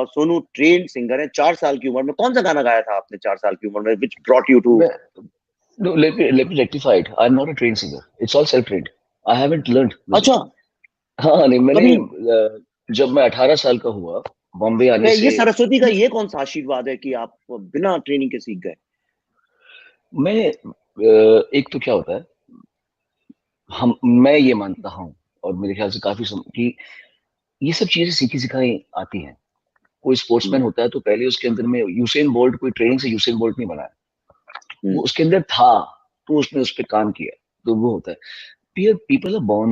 सोनू ट्रेन सिंगर है, 4 साल की उम्र में कौन सा गाना गाया था आपने 4 साल की उम्र में, विच ब्रॉट यू टू? मैं no, let me rectify it. I'm not a trained singer. It's all self-trained. I haven't learned music. अच्छा, हाँ नहीं, मैंने कभी जब मैं 18 साल का हुआ बॉम्बे आने ये से सरस्वती का ये कौन सा आशीर्वाद है कि आप बिना ट्रेनिंग के सीख गए? मैं एक तो क्या होता है, हम मैं ये मानता हूँ और मेरे ख्याल से कि ये सब चीजें सीखी सिखाई आती हैं। कोई हम्म, स्पोर्ट्समैन होता है तो पहले उसके अंदर में यूसेन बोल्ट, कोई ट्रेनिंग से यूसेन बोल्ट नहीं बना है, वो हम्म, उसके अंदर था तो उसने उस पर काम किया, तो वो होता है। People are born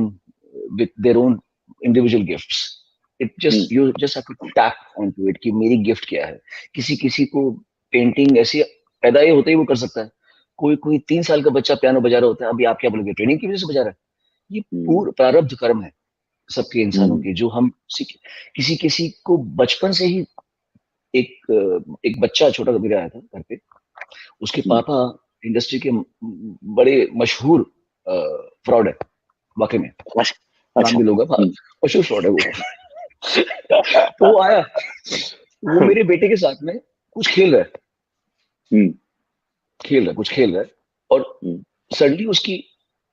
with their own individual gifts. It hmm, just you just have to tap onto it कि मेरी गिफ्ट क्या है। किसी किसी को पेंटिंग ऐसी पैदा ही होते ही वो कर सकता है। कोई कोई 3 साल का बच्चा पियानो बजा रहा होता है, अभी आप क्या बोलोगे ट्रेनिंग की वजह से बजा रहा है? ये हम्म, पूर्ण प्रारब्ध कर्म है सबके इंसानों हम्म, के, जो हम किसी किसी को बचपन से ही एक बच्चा छोटा कबीर आया था घर पे, उसके हम्म, पापा इंडस्ट्री के बड़े मशहूर फ्रॉड है वाकई में, अच्छा, नाम अच्छा, भी लूंगा, हाँ मशहूर फ्रॉड है वो। तो वो आया, वो हम्म, मेरे बेटे के साथ में कुछ हम्म, कुछ खेल रहा है और हम्म, सडनली उसकी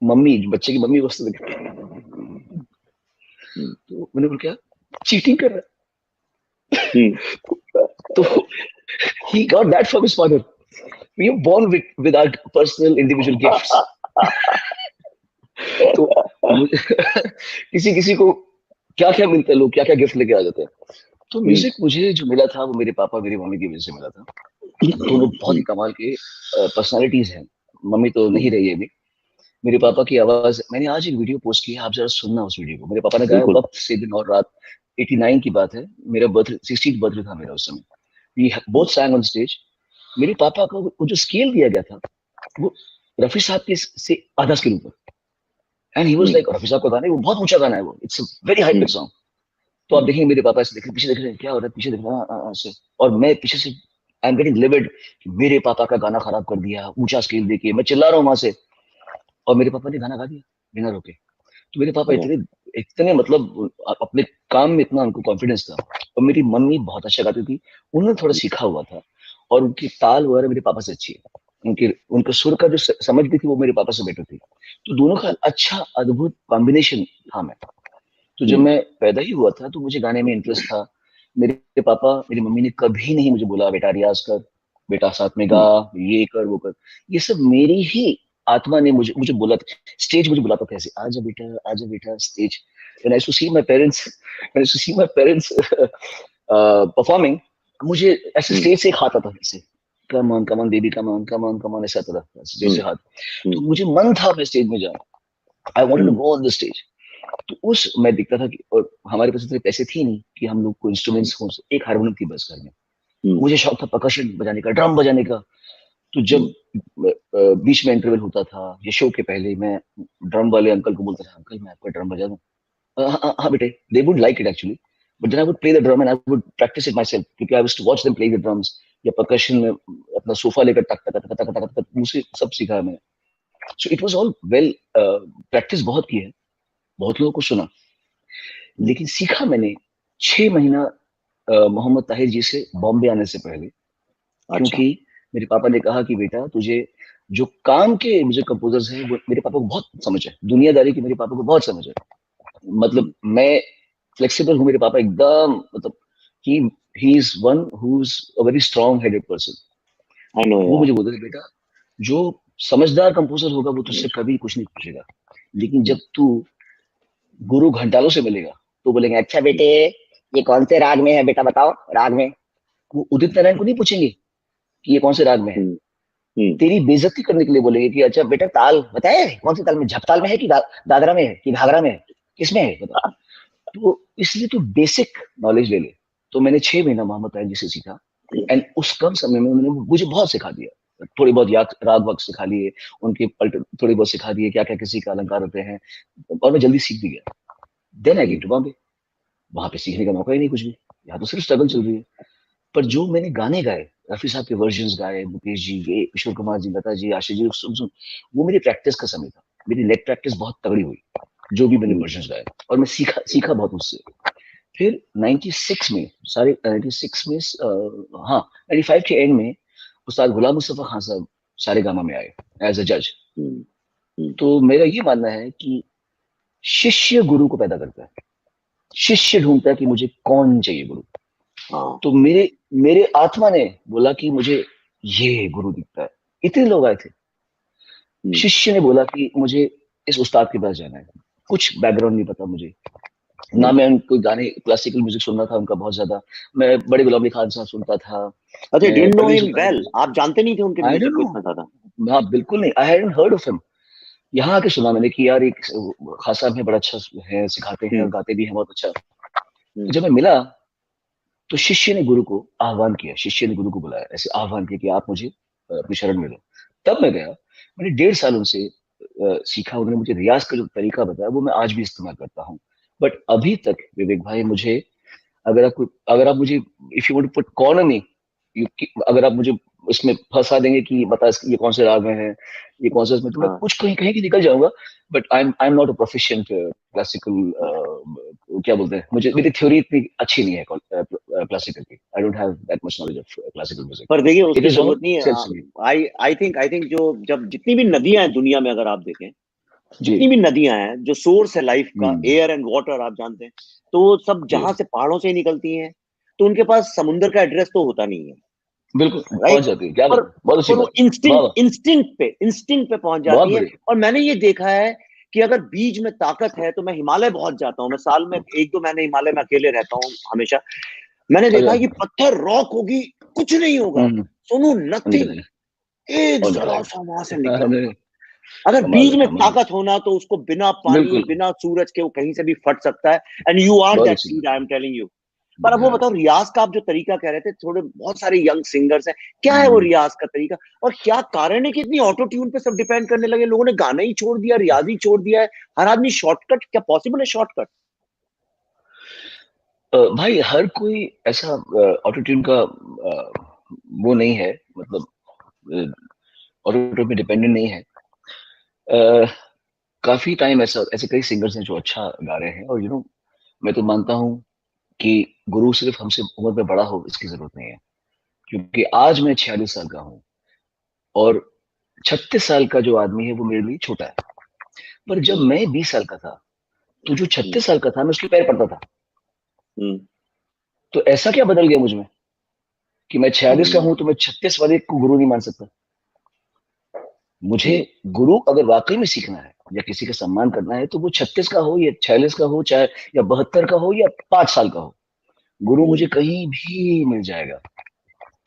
मम्मी, बच्चे की मम्मी वस्तु लगी, हम्म, तो मैंने बोला क्या चीटिंग कर रहा हम्म, है? तो he got that from his father. We are born with our personal individual gifts. तो मुझे किसी किसी को क्या क्या मिलता है, लोग क्या क्या गिफ्ट लेके आ जाते हैं। तो हम्म, म्यूजिक मुझे जो मिला था वो मेरे पापा मेरी मम्मी की वजह से मिला था। दोनों बहुत ही कमाल के पर्सनालिटीज हैं। मम्मी तो नहीं हम्म, रही है अभी। मेरे पापा की आवाज, मैंने आज एक वीडियो पोस्ट की है, आप जरा सुनना उस वीडियो को। मेरे पापा ने गाया बिल्कुल। वक्त से दिन और रात, 89 की बात है, मेरा बर्थ 16th बर्थडे था मेरा उस समय। We both sang on stage. मेरे पापा का वो जो स्केल दिया गया था, वो रफी साहब के से आधा स्केल ऊपर। And he was hmm, like, Rafi साहब का गाना है वो, बहुत ऊंचा गाना है वो, it's a very high hmm, pitch song. तो आप हम्म, देखेंगे मेरे पापा ऐसे देख रहे, पीछे देख रहे हैं क्या हो रहा है, पीछे देख रहे हैं, ऐसे। और मैं पीछे से आई एम गेटिंग लिविड कि मेरे पापा का गाना खराब कर दिया ऊंचा स्केल देके, मैं चिल्ला रहा हूँ वहां से, और मेरे पापा ने गाना गा दिया बिना रोके। तो मेरे पापा अरे, इतने इतने मतलब अपने काम में इतना उनको कॉन्फिडेंस था। और मेरी मम्मी बहुत अच्छा गाती थी, उन्होंने थोड़ा सीखा हुआ था, और उनकी ताल वगैरह मेरे पापा से अच्छी है। उनके उनके सुर का जो समझ भी थी वो मेरे पापा से बेटर थी। तो दोनों का अच्छा अद्भुत कॉम्बिनेशन था। मैं तो जब हम्म, मैं पैदा ही हुआ था तो मुझे गाने में इंटरेस्ट था। मेरे पापा मेरी मम्मी ने कभी नहीं मुझे बोला बेटा रियाज कर, बेटा साथ में गा, हम्म, ये कर वो कर। ये सब मेरी ही आत्मा ने मुझे मुझे बोला था। स्टेज मुझे बुलाता था ऐसे, आजा बेटा stage. When I to see my parents, when I to see my parents performing, मुझे ऐसे हम्म, स्टेज से एक हाथ आता था ऐसे, come on baby, come on ऐसा आता था स्टेज हम्म, से हाथ। तो हम्म, मुझे मन था मैं स्टेज में जाऊं, I wanted to hmm, go on the stage. तो उस मैं दिखता था कि, और हमारे पास इतने पैसे थे नहीं कि हम लोग को इंस्ट्रूमेंट्स हो, एक हारमोनियम थी बस घर में। हम्म, मुझे शौक था परकशन बजाने का, ड्रम बजाने का। तो जब हम्म, बीच में इंटरवल होता था या शो के पहले, मैं ड्रम वाले अंकल को बोलता था, अंकल मैं आपका ड्रम बजा दूं? हाँ बेटे, they would like it actually. But then I would play the drum and I would practise it myself, क्योंकि I was to watch them play the drums. या परकशन में अपना सोफा लेकर टक टक टक टक टक टक मुझसे सब सीखा है मैंने। So it was all well, practice बहुत की है, बहुत लोगों को सुना, हम्म, लेकिन सीखा मैंने 6 महीना मोहम्मद ताहिर जी से बॉम्बे आने से पहले। अच्छा, क्योंकि मेरे पापा ने कहा कि बेटा तुझे जो काम के मुझे कंपोजर्स हैं वो मेरे पापा को बहुत समझ है, दुनियादारी की मेरे पापा को बहुत समझ है। मतलब हम्म, मैं फ्लेक्सिबल हूँ, मेरे पापा एकदम मतलब he he is one who is a very strong headed person. I know वो यार, मुझे बोलते थे बेटा, जो समझदार कंपोजर होगा वो तुझसे कभी कुछ नहीं पूछेगा, लेकिन जब तू गुरु घंटालों से मिलेगा तो बोलेंगे अच्छा बेटे ये कौन से राग में है बेटा, बताओ राग में। वो उदित नारायण को नहीं पूछेंगे कि ये कौन से राग में है, तेरी बेइज्जती करने के लिए बोलेंगे कि अच्छा बेटा ताल बताए कौन से ताल में, झपताल में है कि दादरा में है कि घाघरा में है, किसमें है बताओ। तो इसलिए तो बेसिक नॉलेज ले ले। तो मैंने 6 महीना मोहम्मद ताहिर जी से सीखा, एंड उस कम समय में उन्होंने मुझे बहुत सिखा दिया। थोड़ी बहुत याद राग वाग सिखा लिए, उनके थोड़ी बहुत सिखा दिए क्या क्या किसी का अलंकार होते हैं, और मैं जल्दी सीख भी गया। Then I get to Bombay, वहां पे सीखने का मौका ही नहीं कुछ भी, यहाँ तो सिर्फ स्ट्रगल चल रही है। पर जो मैंने गाने गाए, रफी साहब के वर्जन्स गाए, मुकेश जी, ये किशोर कुमार जी, लता जी, आशीष जी, वो मेरी प्रैक्टिस का समय था। मेरी लेग प्रैक्टिस बहुत तगड़ी हुई, जो भी मैंने वर्जन्स गाए, और मैं सीखा सीखा बहुत उससे। फिर 96 में, सारे 96 में हाँ 95 के एंड में उस्ताद गुलाम मुस्तफा खान साहब सारेगामा में आए एज अ जज। तो मेरा ये मानना है कि शिष्य गुरु को पैदा करता है, शिष्य ढूंढता है कि मुझे कौन चाहिए गुरु। तो मेरे मेरे आत्मा ने बोला कि मुझे ये गुरु दिखता है। इतने लोग आए थे, शिष्य ने बोला कि मुझे इस उस्ताद के पास जाना है। कुछ बैकग्राउंड नहीं पता मुझे, ना मैं उनको गाने क्लासिकल म्यूजिक सुनना था उनका बहुत ज्यादा, मैं बड़े गुलाम अली खान साहब सुनता था। अच्छा, didn't know Parveen him Sultan, well, आप जानते नहीं थे उनके आई म्यूजिक डोंट को इतना ज्यादा? नो, हाँ बिल्कुल नहीं, I hadn't heard of him. यहाँ आके सुना मैंने कि यार एक खान साहब है, बड़ा अच्छा है, सिखाते हैं और गाते भी हैं बहुत अच्छा। तो जब मैं मिला तो शिष्य ने गुरु को आह्वान किया, शिष्य ने गुरु को बुलाया, ऐसे आह्वान किया कि आप मुझे अपनी शरण में लो। तब मैं गया, मैंने 1.5 साल उनसे सीखा। उन्होंने मुझे रियाज का जो तरीका बताया वो मैं आज भी इस्तेमाल करता हूँ। बट अभी तक विवेक भाई मुझे, अगर आप मुझे, if you want to put corner me, अगर आप मुझे उसमें फंसा देंगे कि बता ये कौन से राग में है, ये कौन सा इसमें, तो मैं कुछ कहीं कहीं की निकल जाऊंगा। But I am not a proficient classical, क्या बोलते हैं, मुझे मेरी थ्योरी इतनी अच्छी नहीं है क्लासिकल की। I don't have that much knowledge of classical music. पर देखिए इट उसकी इज जरूरत ऑल नहीं सेल्फ है। सिंगिंग। आई थिंक जो जब जितनी भी नदियां हैं दुनिया में, अगर आप देखें जी। जितनी भी नदियां हैं, जो सोर्स है लाइफ का, हम्म। एयर एंड वाटर आप जानते हैं, तो वो सब जी जहां से पहाड़ों से ही निकलती हैं। तो उनके पास समुद्र का एड्रेस तो होता नहीं है, बिल्कुल पहुंच राइट? जाती है, क्या पर बात है, बहुत अच्छी पर वो बात। वाह इंस्टिंक्ट वाह, इंस्टिंक्ट पे पहुंच बहुत जाती है। बढ़िया। और मैंने ये देखा है कि अगर बीज में ताकत है तो मैं हिमालय पहुंच जाता हूँ। मैं साल में 1-2 महीने हिमालय में अकेले रहता हूँ हमेशा। मैंने देखा अच्छा। है कि पत्थर रॉक होगी, कुछ नहीं होगा, हम्म। सुनो निकल नथिंग, आए, एक और निकल जरा आए। सा वहां से निकला। अरे, अगर कमाल बीज है में कमाल है। ताकत होना तो उसको बिना पानी, बिल्कुल, बिना सूरज के वो कहीं से भी फट सकता है। एंड यू आर बहुत दैट अच्छी सीड, बात आई एम टेलिंग यू। पर अब वो है। बताओ, रियाज का आप जो तरीका कह रहे थे, थोड़े बहुत सारे यंग सिंगर्स हैं, क्या है वो हम्म। रियाज का तरीका? और क्या कारण है कि इतनी ऑटो ट्यून पे सब डिपेंड करने लगे? लोगों ने गाना ही छोड़ दिया, रियाज ही छोड़ दिया है। हर आदमी शॉर्टकट, क्या पॉसिबल है शॉर्टकट? भाई हर कोई ऐसा ऑटो ट्यून का वो नहीं है, मतलब ऑटो ट्यून पे डिपेंडेंट नहीं है। अ, काफी टाइम ऐसा, ऐसे कई सिंगर्स हैं जो अच्छा गा रहे हैं, और मैं तो मानता हूँ कि गुरु सिर्फ हमसे उम्र में बड़ा हो इसकी जरूरत नहीं है। क्योंकि आज मैं 46 साल का हूँ, और 36 साल का जो आदमी है वो मेरे लिए छोटा है। पर जब हम्म, मैं 20 साल का था, तो जो हम्म, 36 साल का था मैं उसके पैर पड़ता था। हम्म, तो ऐसा क्या बदल गया मुझ में कि मैं 46 का हूं तो हम्म, मैं 36 वाले को गुरु नहीं मान सकता? मुझे हम्म, गुरु अगर वाकई में सीखना है या किसी का सम्मान करना है, तो वो 36 का हो या 46 का हो, चाहे या 72 का हो या 5 साल का हो, गुरु मुझे हम्म, कहीं भी मिल जाएगा।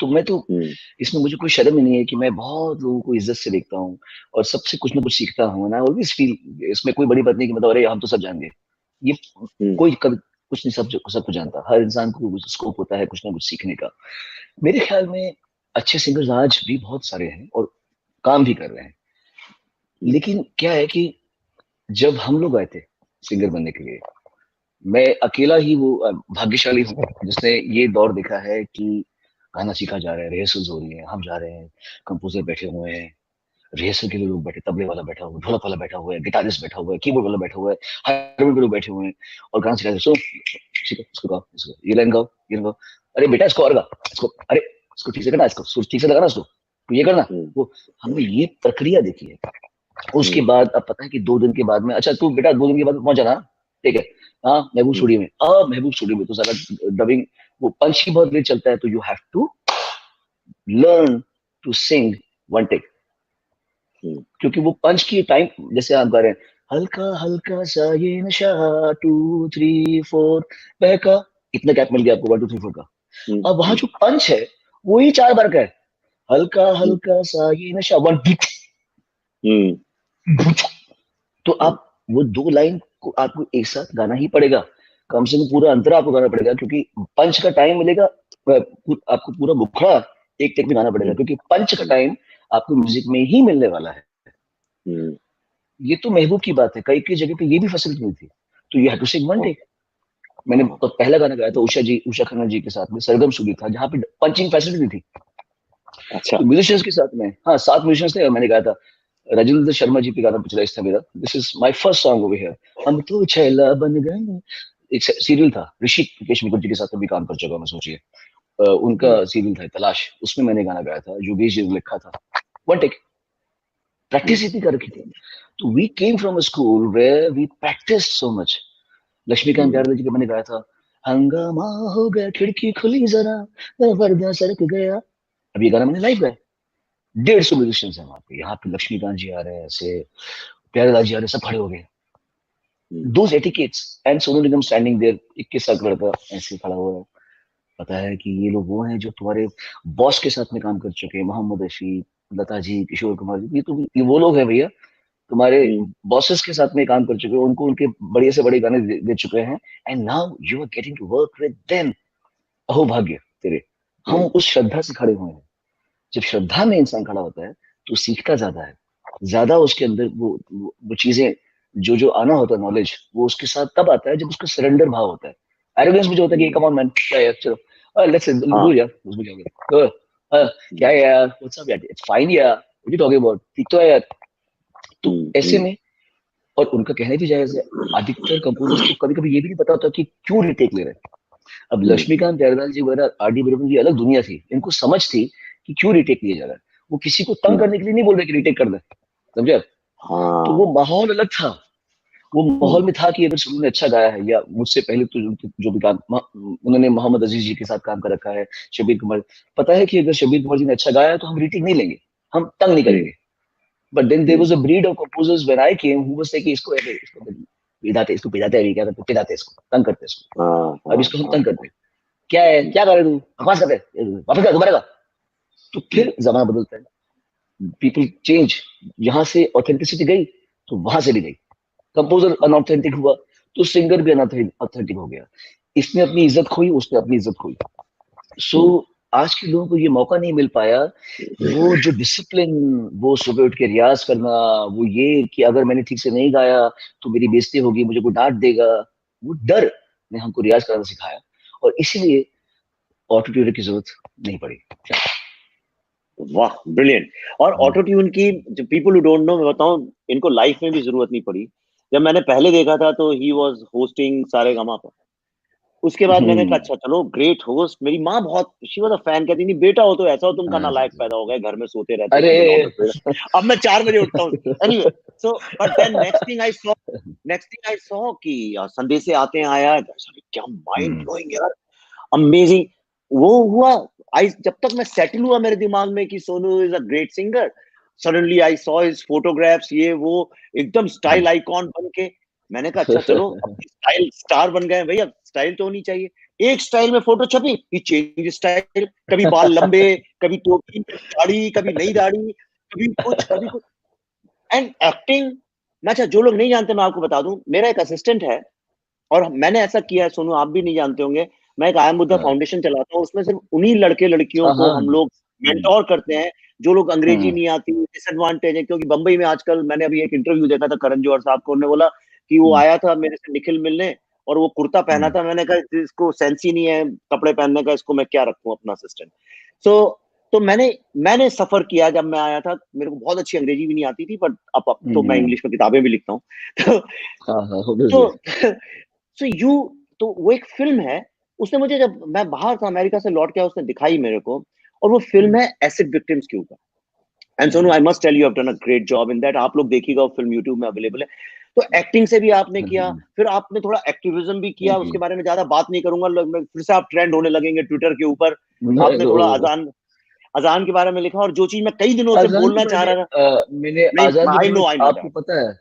तो मैं तो, हम्म, इसमें मुझे कोई शर्म ही नहीं है कि मैं बहुत लोगों को इज्जत से देखता हूँ और सबसे कुछ ना कुछ सीखता हूँ ना। ऑलवेज फील, इसमें कोई बड़ी बात नहीं कि मतलब अरे हम तो सब जान गए, ये हम्म, कोई कभी कुछ नहीं, सब कुछ जानता। हर इंसान को स्कोप होता है कुछ ना कुछ सीखने का। मेरे ख्याल में अच्छे सिंगर्स आज भी बहुत सारे हैं और काम भी कर रहे हैं। हम्म, लेकिन क्या है कि जब हम लोग आए थे सिंगर बनने के लिए, मैं अकेला ही वो भाग्यशाली हूँ जिसने ये दौर देखा है कि गाना सीखा जा रहा है, रिहर्सल्स हो रही है, हम जा रहे हैं, कंपोजर बैठे हुए हैं, रिहर्सल के लिए लोग बैठे, तबले वाला बैठा हुआ है, ढोलक वाला बैठा हुआ है, गिटारिस्ट बैठा हुआ है, कीबोर्ड वाला बैठा हुआ है, हारमोनियम के लोग बैठे हुए हैं, और गाना सिखा रहे हैं। सो ठीक है, इसको गाओ, इसको ये लाइन गाओ, ये लाइन गाओ, अरे बेटा इसको और गा, इसको अरे इसको ठीक से करना, इसको सुर ठीक से लगाना, इसको तो ये करना। हम्म, वो हमने ये प्रक्रिया देखी है। उसके हम्म, बाद अब पता है कि 2 दिन के बाद में, अच्छा तू बेटा 2 दिन के बाद पहुंच जाना, ठीक है। हाँ महबूब हम्म, स्टूडियो में, महबूब स्टूडियो में तो सारा डबिंग, वो पंच ही बहुत लेट चलता है, तो you have to learn to sing one take. Hmm, क्योंकि वो पंच की टाइम, जैसे आप गा रहे हैं, हल्का हल्का सा ये नशा 2 3 4 बहका, इतना गैप मिल गया आपको 1 2 3 4 का। अब वहां जो पंच है वही 4 बार का है, हल्का हल्का सा ये नशा 1 2। तो आप वो 2 लाइन को आपको एक साथ गाना ही पड़ेगा, कम से कम पूरा अंतरा आपको गाना पड़ेगा, क्योंकि पंच का टाइम मिलेगा, आपको पूरा मुखड़ा एक टेक में गाना पड़ेगा, क्योंकि पंच का टाइम आपको म्यूजिक में ही मिलने वाला है। ये तो महबूब की बात है, कई कई जगह पे ये भी फैसिलिटी नहीं थी, तो you have to sing 1 take. मैंने तो पहला गाना गाया था उषा खन्ना जी के साथ में, सरगम सुगी था, जहाँ पे पंचिंग फैसिलिटी नहीं थी। अच्छा। तो म्यूजिशियंस के साथ में, हाँ 7 म्यूजिशियंस थे, और मैंने गाया था, राजेंद्र शर्मा जी पे गाना पिछला था मेरा, this is my first song over here. हम तो छैला बन गए, एक सीरियल था, ऋषि मुकेश मुकुट जी के साथ भी काम कर चुका मैं, सोचिए। उनका सीरियल था तलाश, उसमें मैंने गाना गाया था, योगेश जी ने लिखा था। 1 टेक, प्रैक्टिस इतनी कर रखी थी। तो we came from a school where we practise so much. Laxmikant Pyarelal ji का मैंने गाया था, हंगामा हो गया खिड़की खुली जरा, पर्दा सरक गया। अब ये गाना मैंने लाइव गाया, 150 म्यूजिशियंस हैं वहां पे, यहाँ पे लक्ष्मीकांत जी आ रहे हैं ऐसे, प्यारेलाल जी आ रहे हैं, सब खड़े हो गए। Those etiquettes, and Sonu Nigam standing there, 21 साल का लड़का ऐसे खड़ा हुआ है। पता है कि ये लोग वो हैं जो तुम्हारे बॉस के साथ में काम कर चुके हैं, मोहम्मद रफी, लता जी, किशोर कुमार जी, ये वो लोग हैं भैया, तुम्हारे बॉसेस के साथ में काम कर चुके हैं, उनको उनके बड़े से बड़े गाने दे चुके हैं, and now you are getting to work with them. अहो भाग्य तेरे, हम उस श्रद्धा से खड़े हुए हैं। जब श्रद्धा में इंसान खड़ा होता है तो सीखता ज्यादा है, ज्यादा उसके अंदर वो चीजें जो जो आना होता है, नॉलेज, वो उसके साथ तब आता है जब उसका सरेंडर भाव होता है। एरोगेंस मुझे होता है कि कम ऑन मैन, क्या यार चलो लेट्स डू यार, उसमें क्या हो गया, क्या यार व्हाट्स अप यार, इट्स फाइन यार, व्हाट यू टॉकिंग अबाउट, ठीक तो है यार। तो ऐसे में, और उनका कहना भी जायज है, अधिकतर कंपोजर्स को कभी कभी ये भी नहीं पता होता कि क्यों रिटेक ले रहे हैं। अब लक्ष्मीकांत प्यारेलाल जी वगैरह, आर डी बर्मन जी अलग दुनिया थी, इनको समझ थी कि क्यों रिटेक लिया जा रहा है, वो किसी को तंग करने के लिए नहीं बोल रहे कि रिटेक कर दे, समझे। तो वो माहौल अलग था, वो माहौल में था कि अगर सुनू ने अच्छा गाया है, या मुझसे पहले तो जो भी काम उन्होंने मोहम्मद अजीज जी के साथ काम कर रखा है, शबीर कुमार, पता है कि अगर शबीर कुमार जी ने अच्छा गाया है तो हम रिटेक नहीं लेंगे, हम तंग नहीं करेंगे। But then there was a breed of composers when I came who was like इसको पिदाते, इसको पिदाते अभी क्या करते, पिदाते इसको, तंग करते इसको, अब इसको हम तंग करते, क्या है, क्या कर रहे तू, बकवास कर रहे, वापस कर दोबारा का। तो फिर जमाना बदलता है, पीपल चेंज, यहाँ से ऑथेंटिसिटी गई तो वहां से भी गई, कंपोजर अनऑथेंटिक हुआ तो सिंगर भी अनऑथेंटिक हो गया, इसने अपनी इज्जत खोई, उसने अपनी इज्जत खोई। सो आज के लोगों को ये मौका नहीं मिल पाया, वो जो डिसिप्लिन, वो सुबह उठ के रियाज करना, वो ये कि अगर मैंने ठीक से नहीं गाया तो मेरी बेइज्जती होगी, मुझे कोई डांट देगा, वो डर ने हमको रियाज करना सिखाया, और इसीलिए ऑटो ट्यून की जरूरत नहीं पड़ी। वाह, ब्रिलियंट। और ऑटो ट्यून की, जो पीपल हु डोंट नो, मैं बताऊं, इनको लाइफ में भी जरूरत नहीं पड़ी। जब मैंने पहले देखा था तो ही वाज होस्टिंग सारेगामा पर। उसके बाद मैंने कहा अच्छा चलो, ग्रेट होस्ट। मेरी माँ बहुत, शी वाज अ फैन, कहती नहीं बेटा हो तो ऐसा हो, तुम का नालायक पैदा हो गए, घर में सोते रहते हो, अरे सुबह 9 बजे। अब मैं 4 बजे उठता हूँ। Anyway, so but then next thing I saw कि संदेशे आते हैं आया, क्या माइंड ब्लोइंग यार, अमेजिंग। वो हुआ, आई जब तक मैं सेटल हुआ मेरे दिमाग में कि Sonu is a great singer, suddenly I saw his photographs, ये वो, एकदम स्टाइल आइकॉन बन के। मैंने कहा अच्छा चलो, अब स्टाइल स्टार बन गए भैया, स्टाइल तो होनी चाहिए। एक स्टाइल में फोटो छपी, ही चेंज स्टाइल, कभी बाल लंबे, कभी टोपी, कभी दाढ़ी, कभी नहीं दाढ़ी, कभी कुछ। एंड एक्टिंग, मैं, अच्छा जो लोग नहीं जानते मैं आपको बता दूं, मेरा एक असिस्टेंट है, और मैंने ऐसा किया है, सोनू आप भी नहीं जानते होंगे, मैं एक आई एम बुद्धा फाउंडेशन चलाता हूँ, उसमें सिर्फ उन्हीं लड़के लड़कियों को हम लोग मेंटोर करते हैं, जो लोग अंग्रेजी नहीं आती, डिसएडवांटेज है। क्योंकि बंबई में आजकल, मैंने अभी एक इंटरव्यू देखा था करण जौहर साहब को, उन्होंने बोला कि वो आया था मेरे से निखिल मिलने, और वो कुर्ता पहना था, मैंने कहा इसको सेंस ही नहीं है कपड़े पहनने का, इसको मैं क्या रखूं अपना असिस्टेंट। सो तो मैंने सफर किया, जब मैं आया था मेरे को बहुत अच्छी अंग्रेजी भी नहीं आती थी, बट अब तो मैं इंग्लिश में किताबें भी लिखता हूँ। तो सो यू तो वो एक फिल्म है, उसने मुझे, जब मैं बाहर था अमेरिका से लौट के आया, उसने दिखाई मेरे को, और वो फिल्म है एसिड विक्टिम्स के ऊपर। And Sonu, I must tell you have done a great job in that. आप लोग देखिएगा, वो फिल्म यूट्यूब में अवेलेबल है। तो एक्टिंग से भी आपने किया, फिर आपने थोड़ा एक्टिविज्म भी किया, उसके बारे में ज्यादा बात नहीं करूंगा, फिर से आप ट्रेंड होने लगेंगे ट्विटर के ऊपर। आपने थोड़ा अजान अजान के बारे में लिखा, और जो चीज मैं कई दिनों से आजान तो बोलना चाह रहा था। मैंने नहीं, आजान तो आई मैंने, नो आपको दैट। पता है,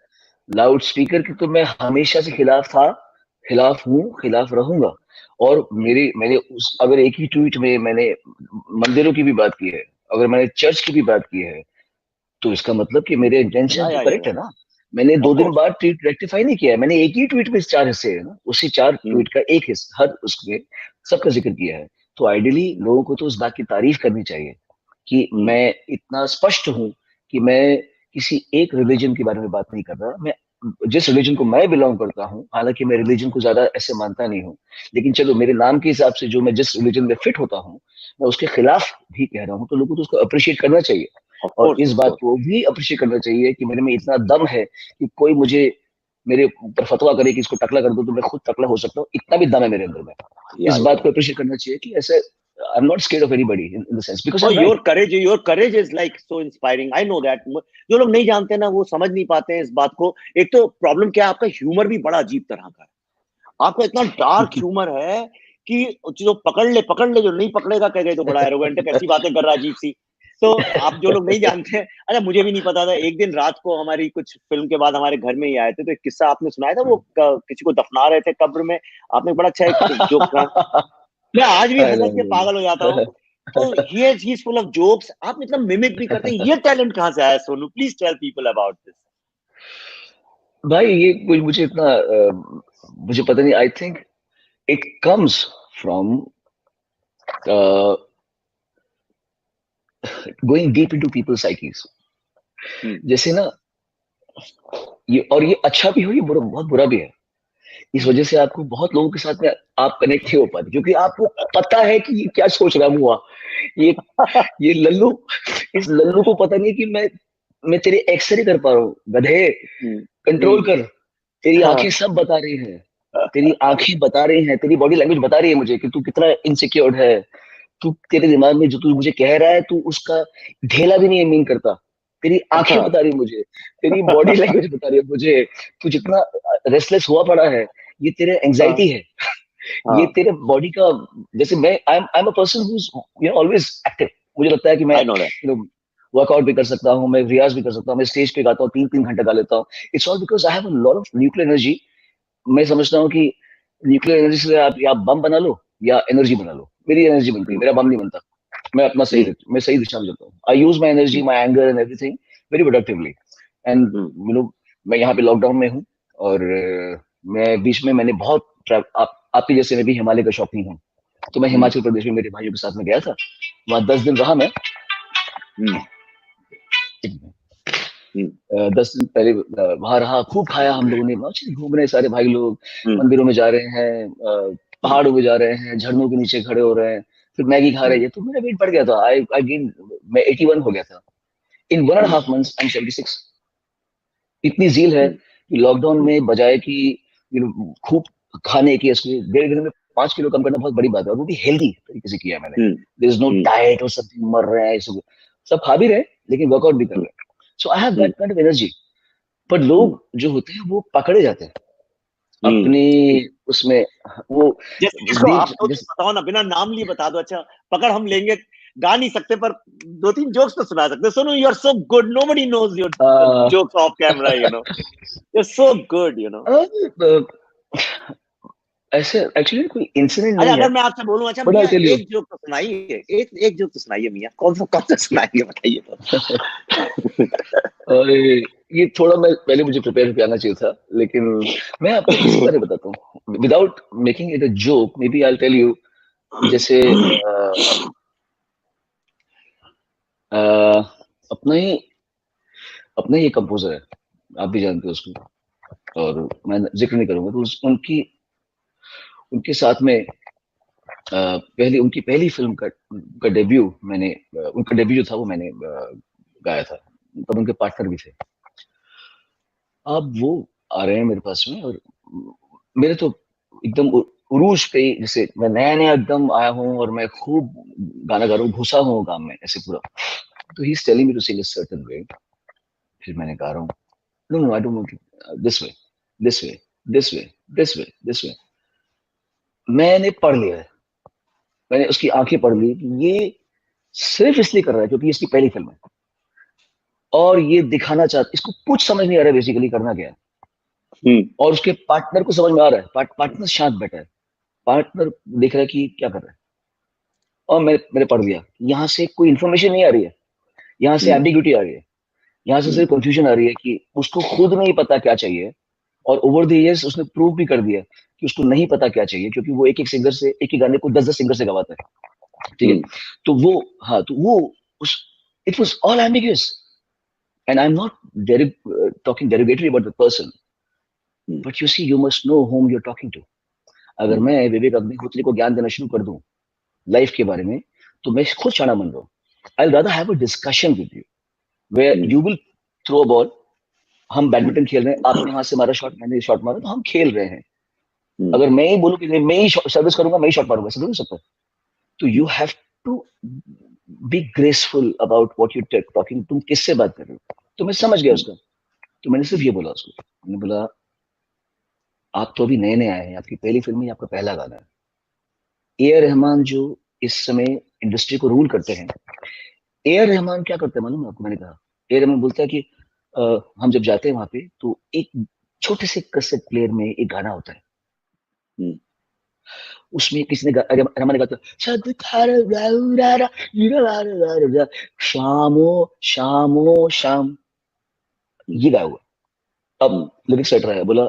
लाउड स्पीकर के तो मैं हमेशा से खिलाफ था, खिलाफ हूँ, खिलाफ रहूंगा। और मैंने अगर एक ही ट्वीट में मैंने मंदिरों की भी बात की है, अगर मैंने चर्च की भी बात की है, तो इसका मतलब कि मेरे इंटेंशन तो या करेक्ट है ना। मैंने ऑफ 2 दिन कोर्स। बाद ट्वीट रेक्टिफाई नहीं किया है, मैंने एक ही ट्वीट में 4 हिस्से है ना, उसी 4 ट्वीट का एक हिस्सा हर उसमें सबका जिक्र किया है। तो आइडियली लोगों को तो उस बात की तारीफ करनी चाहिए कि मैं इतना स्पष्ट हूं कि मैं किसी एक रिलीजन के बारे में बात नहीं कर रहा। मैं जिस रिलीजन को मैं बिलोंग करता हूँ, हालांकि मैं रिलीजन को ज्यादा ऐसे मानता नहीं हूँ, लेकिन चलो मेरे नाम के हिसाब से जो मैं जिस रिलीजन में फिट होता हूँ, मैं उसके खिलाफ भी कह रहा हूँ, तो लोगों को तो उसको अप्रिशिएट करना चाहिए। ऑफ और कोर्स इस ऑफ बात कोर्स। को भी अप्रिशिएट करना चाहिए कि मेरे में इतना दम है कि कोई मुझे मेरे ऊपर फतवा करे कि इसको टकला कर दो, तो मैं खुद टकला हो सकता हूँ, इतना भी दम है मेरे अंदर में। इस बात या को अप्रिशिएट करना चाहिए कि ऐसे I am not scared of anybody in the sense because I और am right. Your courage is like so inspiring, I know that. जो लोग नहीं जानते ना, वो समझ नहीं पाते हैं इस बात को। एक तो प्रॉब्लम क्या है, आपका ह्यूमर भी बड़ा अजीब तरह का है। आपका इतना डार्क ह्यूमर है कि जो पकड़ ले, जो नहीं पकड़ेगा कह गए तो बड़ा एरोगेंट है, कैसी बातें कर रहा है अजीब सी। तो आप जो लोग नहीं जानते हैं, अच्छा मुझे भी नहीं पता था। एक दिन रात को हमारी कुछ फिल्म के बाद हमारे घर में ही आए थे, तो एक किस्सा आपने सुनाया था, वो किसी को दफना रहे थे कब्र में। आपने बड़ा अच्छा एक जोक सुनाया, मैं आज भी I हंस know, हंस के पागल हो जाता हूँ। I तो he is full of jokes. आप इतना मिमिक भी करते हैं, ये टैलेंट कहाँ से आया Sonu? Please tell people about this. भाई ये कोई मुझे इतना मुझे पता नहीं। I think it comes from going deep into people साइकीज। जैसे ना, ये अच्छा भी हो, ये बहुत बुरा भी है। इस वजह से आपको बहुत लोगों के साथ में आप कनेक्ट नहीं हो पाते, क्योंकि आपको पता है कि ये क्या सोच रहा हुआ ये ये लल्लू, इस लल्लू को पता नहीं कि मैं तेरे एक्सरे कर पा रहा हूँ, गधे कंट्रोल कर। तेरी आंखें सब बता रही हैं, तेरी आंखें बता रही हैं, तेरी बॉडी लैंग्वेज बता रही है मुझे कि तू कितना इनसिक्योर है। तू, तेरे दिमाग में जो तू मुझे कह रहा है, तू उसका ढेला भी नहीं मीन करता। तेरी आंखें बता रही है मुझे, तेरी बॉडी लैंग्वेज बता रही है मुझे, तू जितना रेस्टलेस हुआ पड़ा है, ये तेरे एंजाइटी है, ये तेरे बॉडी का। जैसे मैं I am a person who is always active. मुझे लगता है कि मैं आई नो दैट। वर्कआउट भी कर सकता हूँ, मैं रियाज भी कर सकता हूँ, मैं स्टेज पे गाता हूँ, 3-3 घंटा गा लेता हूँ। It's all because I have a lot of nuclear energy. मैं समझता हूँ कि न्यूक्लियर एनर्जी से आप या बम बना लो या एनर्जी बना लो। मेरी एनर्जी बनती है, मेरा बम नहीं बनता। मैं सही दिशा में चलता हूँ। I use my energy, my anger and everything very productively. And मैं यहाँ पे लॉकडाउन में हूँ, और मैं बीच में मैंने बहुत आपके जैसे मैं भी हिमालय का शौकीन हूँ। तो मैं हिमाचल प्रदेश में मेरे भाइयों के साथ में गया था, वहां 10 दिन रहा मैं। 10 दिन पहले वहां रहा, खूब खाया हम लोगों ने, घूम रहे हैं सारे भाई लोग, मंदिरों में जा रहे हैं, पहाड़ों में जा रहे हैं, झरनों के नीचे खड़े हो रहे हैं, फिर मैगी खा रहे हैं। तो मेरा वेट बढ़ गया था, आई गेन, मैं 81 हो गया था इन 1.5 months। I am 76। इतनी जील है कि लॉकडाउन में बजाय कि खूब खाने की, इसको 1.5 दिन में 5 किलो कम करना बहुत बड़ी बात है, और वो भी हेल्दी तरीके से किया मैंने। देयर इज नो डाइट और समथिंग, मर रहे हैं ये सब खा भी रहे हैं, लेकिन वर्कआउट भी कर रहे हैं। So I have that kind of energy. पर लोग जो होते हैं वो पकड़े जाते हैं अपनी उसमें, वो जैसे किसको आप दो तीन जैसे बताओ ना, बिना नाम लिए बता दो। अच्छा, पकड़ हम लेंगे, गा नहीं सकते पर दो तीन जोक्स तो सुना सकते। सुनो, you are so good, nobody knows your ah, jokes off camera, you are so good, ऐसे एक्चुअली कोई इंसिडेंट अच्छा नहीं है, अगर मैं आपसे बोलूं, अच्छा बट आई मियाँ टेल यू। एक जोक तो सुनाइए, एक जोक तो सुनाइए मियाँ, कौन सा सुनाइए बताइए तो। और ये थोड़ा मैं पहले मुझे प्रिपेयर करना चाहिए था, लेकिन मैं आपको इसके बारे में बताता हूँ without making it a joke. Maybe I tell you. जैसे अ, अपना ही अपना ही एक कंपोजर है, आप भी जानते हो उसको, और मैं जिक्र नहीं करूंगा। तो उनके साथ में पहली उनकी पहली फिल्म का डेब्यू मैंने, उनका डेब्यू जो था वो मैंने गाया था। तब उनके पार्टनर भी थे। अब वो आ रहे हैं मेरे पास में, और मेरे तो एकदम उरूज पे ही, जैसे मैं नया नया एकदम आया हूँ और मैं खूब गाना गा रहा हूँ, घुसा हूँ काम में ऐसे पूरा। तो he is telling me to sing a certain way. फिर मैंने गा रहा हूँ, no no I don't want this way, this way, this way, this way, this way. मैंने पढ़ लिया है, मैंने उसकी आंखें पढ़ ली कि ये सिर्फ इसलिए कर रहा है क्योंकि इसकी पहली फिल्म है, और ये दिखाना चाहता, इसको कुछ समझ नहीं आ रहा बेसिकली करना क्या है। और उसके पार्टनर को समझ में आ रहा है, पार्टनर शांत बैठा है, पार्टनर देख रहा है कि क्या कर रहा है, और मैंने पढ़ लिया, यहाँ से कोई इन्फॉर्मेशन नहीं आ रही है, यहाँ से एम्बिग्यूटी आ रही है, यहाँ से सिर्फ कंफ्यूजन आ रही है कि उसको खुद नहीं पता क्या चाहिए। और ओवर द इयर्स उसने प्रूव भी कर दिया कि उसको नहीं पता क्या चाहिए, क्योंकि वो एक एक सिंगर से, एक ही गाने को 10-10 सिंगर से गवाता है, ठीक है। तो वो, हाँ, तो वो उस, it was all ambiguous, and I am not talking derivatory about the person, but you see, you must know whom you're talking to. अगर मैं विवेक अग्निहोत्री को ज्ञान देना शुरू कर दूं लाइफ के बारे में, तो मैं खुद शाना बन रहा हूँ। I rather have a discussion with you where you will throw a ball, हम बैडमिंटन खेल रहे हैं, आपने वहां से मारा शॉट, मैंने शॉट मारा, तो हम खेल रहे हैं। अगर मैं ही बोलूं कि मैं ही सर्विस करूंगा, मैं ही शॉट मारूंगा, ऐसा नहीं हो सकता। तो you have to be graceful about what you talking, तुम किससे बात कर रहे हो। तो मैं समझ गया उसका। तो मैंने सिर्फ ये बोला उसको, मैंने बोला, आप तो अभी नए नए आए हैं, आपकी पहली फिल्म है, आपका पहला गाना है। ए आर रहमान जो इस समय इंडस्ट्री को रूल करते हैं, ए आर रहमान क्या करते हैं मालूम है आपको। मैंने कहा, ए आर रहमान बोलता है कि हम जब जाते हैं वहां पे, तो एक छोटे से कैसेट प्लेयर में एक गाना होता है, उसमें किसी ने रहमान ने गाता, शामो शामो शाम, ये गाया हुआ। अब लिरिक्स रट रहा है, बोला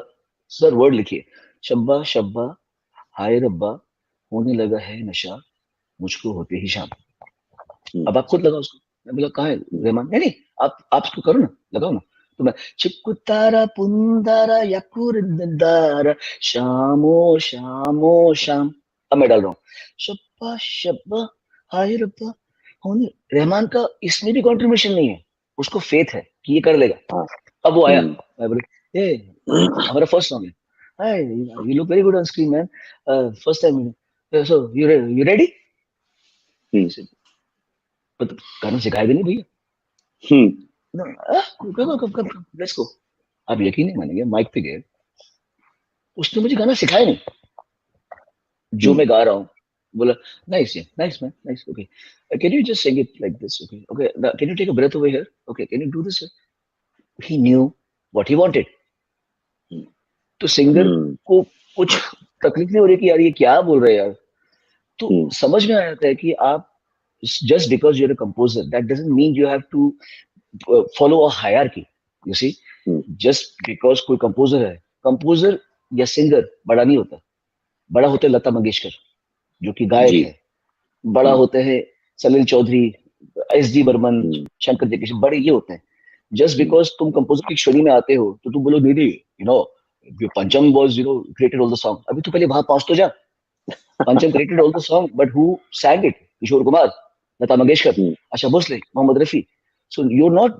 सर वर्ड लिखिए, शब्बा शब्बा हाय रब्बा, होने लगा है नशा मुझको होते ही शाम। अब आप खुद लगाओ उसको। मैं बोला कहाँ है रहमान, नहीं नहीं, आप इसको करो ना, लगाओ ना। तो मैं, चिक्कुतारा पुंदारा यकुरदारा शामो शामो शाम, अब मैं डाल रहा हूँ, शब्बा शब्बा हाय रब्बा होने। रहमान का इसमें भी कंट्रीब्यूशन नहीं है, उसको फेथ है कि ये कर लेगा। अब वो आया, मैं बोले, ए हमारा फर्स्ट सॉन्ग है, hi you look very good on screen man, first time, so you ready. मतलब गाना सिखाया भी नहीं भैया। Let's go. आप यकीन नहीं मानेंगे, माइक पे गए, उसने मुझे गाना सिखाया नहीं जो मैं गा रहा हूँ। बोला, nice nice man nice, okay can you just sing it like this, okay okay can you take a breath over here, okay can you do this. He knew what he wanted. तो सिंगर को कुछ तकलीफ नहीं हो रही कि यार ये क्या बोल रहे हैं यार। तो समझ में आ जाता है कि आप, just because you're a composer, that doesn't mean you have to follow a hierarchy. You see, just because कोई composer है, composer या singer बड़ा नहीं होता। बड़ा होते हैं लता मंगेशकर जो कि गायक है, बड़ा होते हैं सलील चौधरी, एस डी बर्मन, शंकर जयकिशन, बड़े ये होते हैं। जस्ट बिकॉज तुम कंपोजर की श्रेणी में आते हो, तो तुम बोलो दीदी, यू नो पंचम was, you know, created all the song। अभी तो पहले वहां पहुंच तो जा। पंचम created all the song, but who sang it? Kishore Kumar, Lata Mangeshkar, Asha Bhosle, Mohammad Rafi. So you're not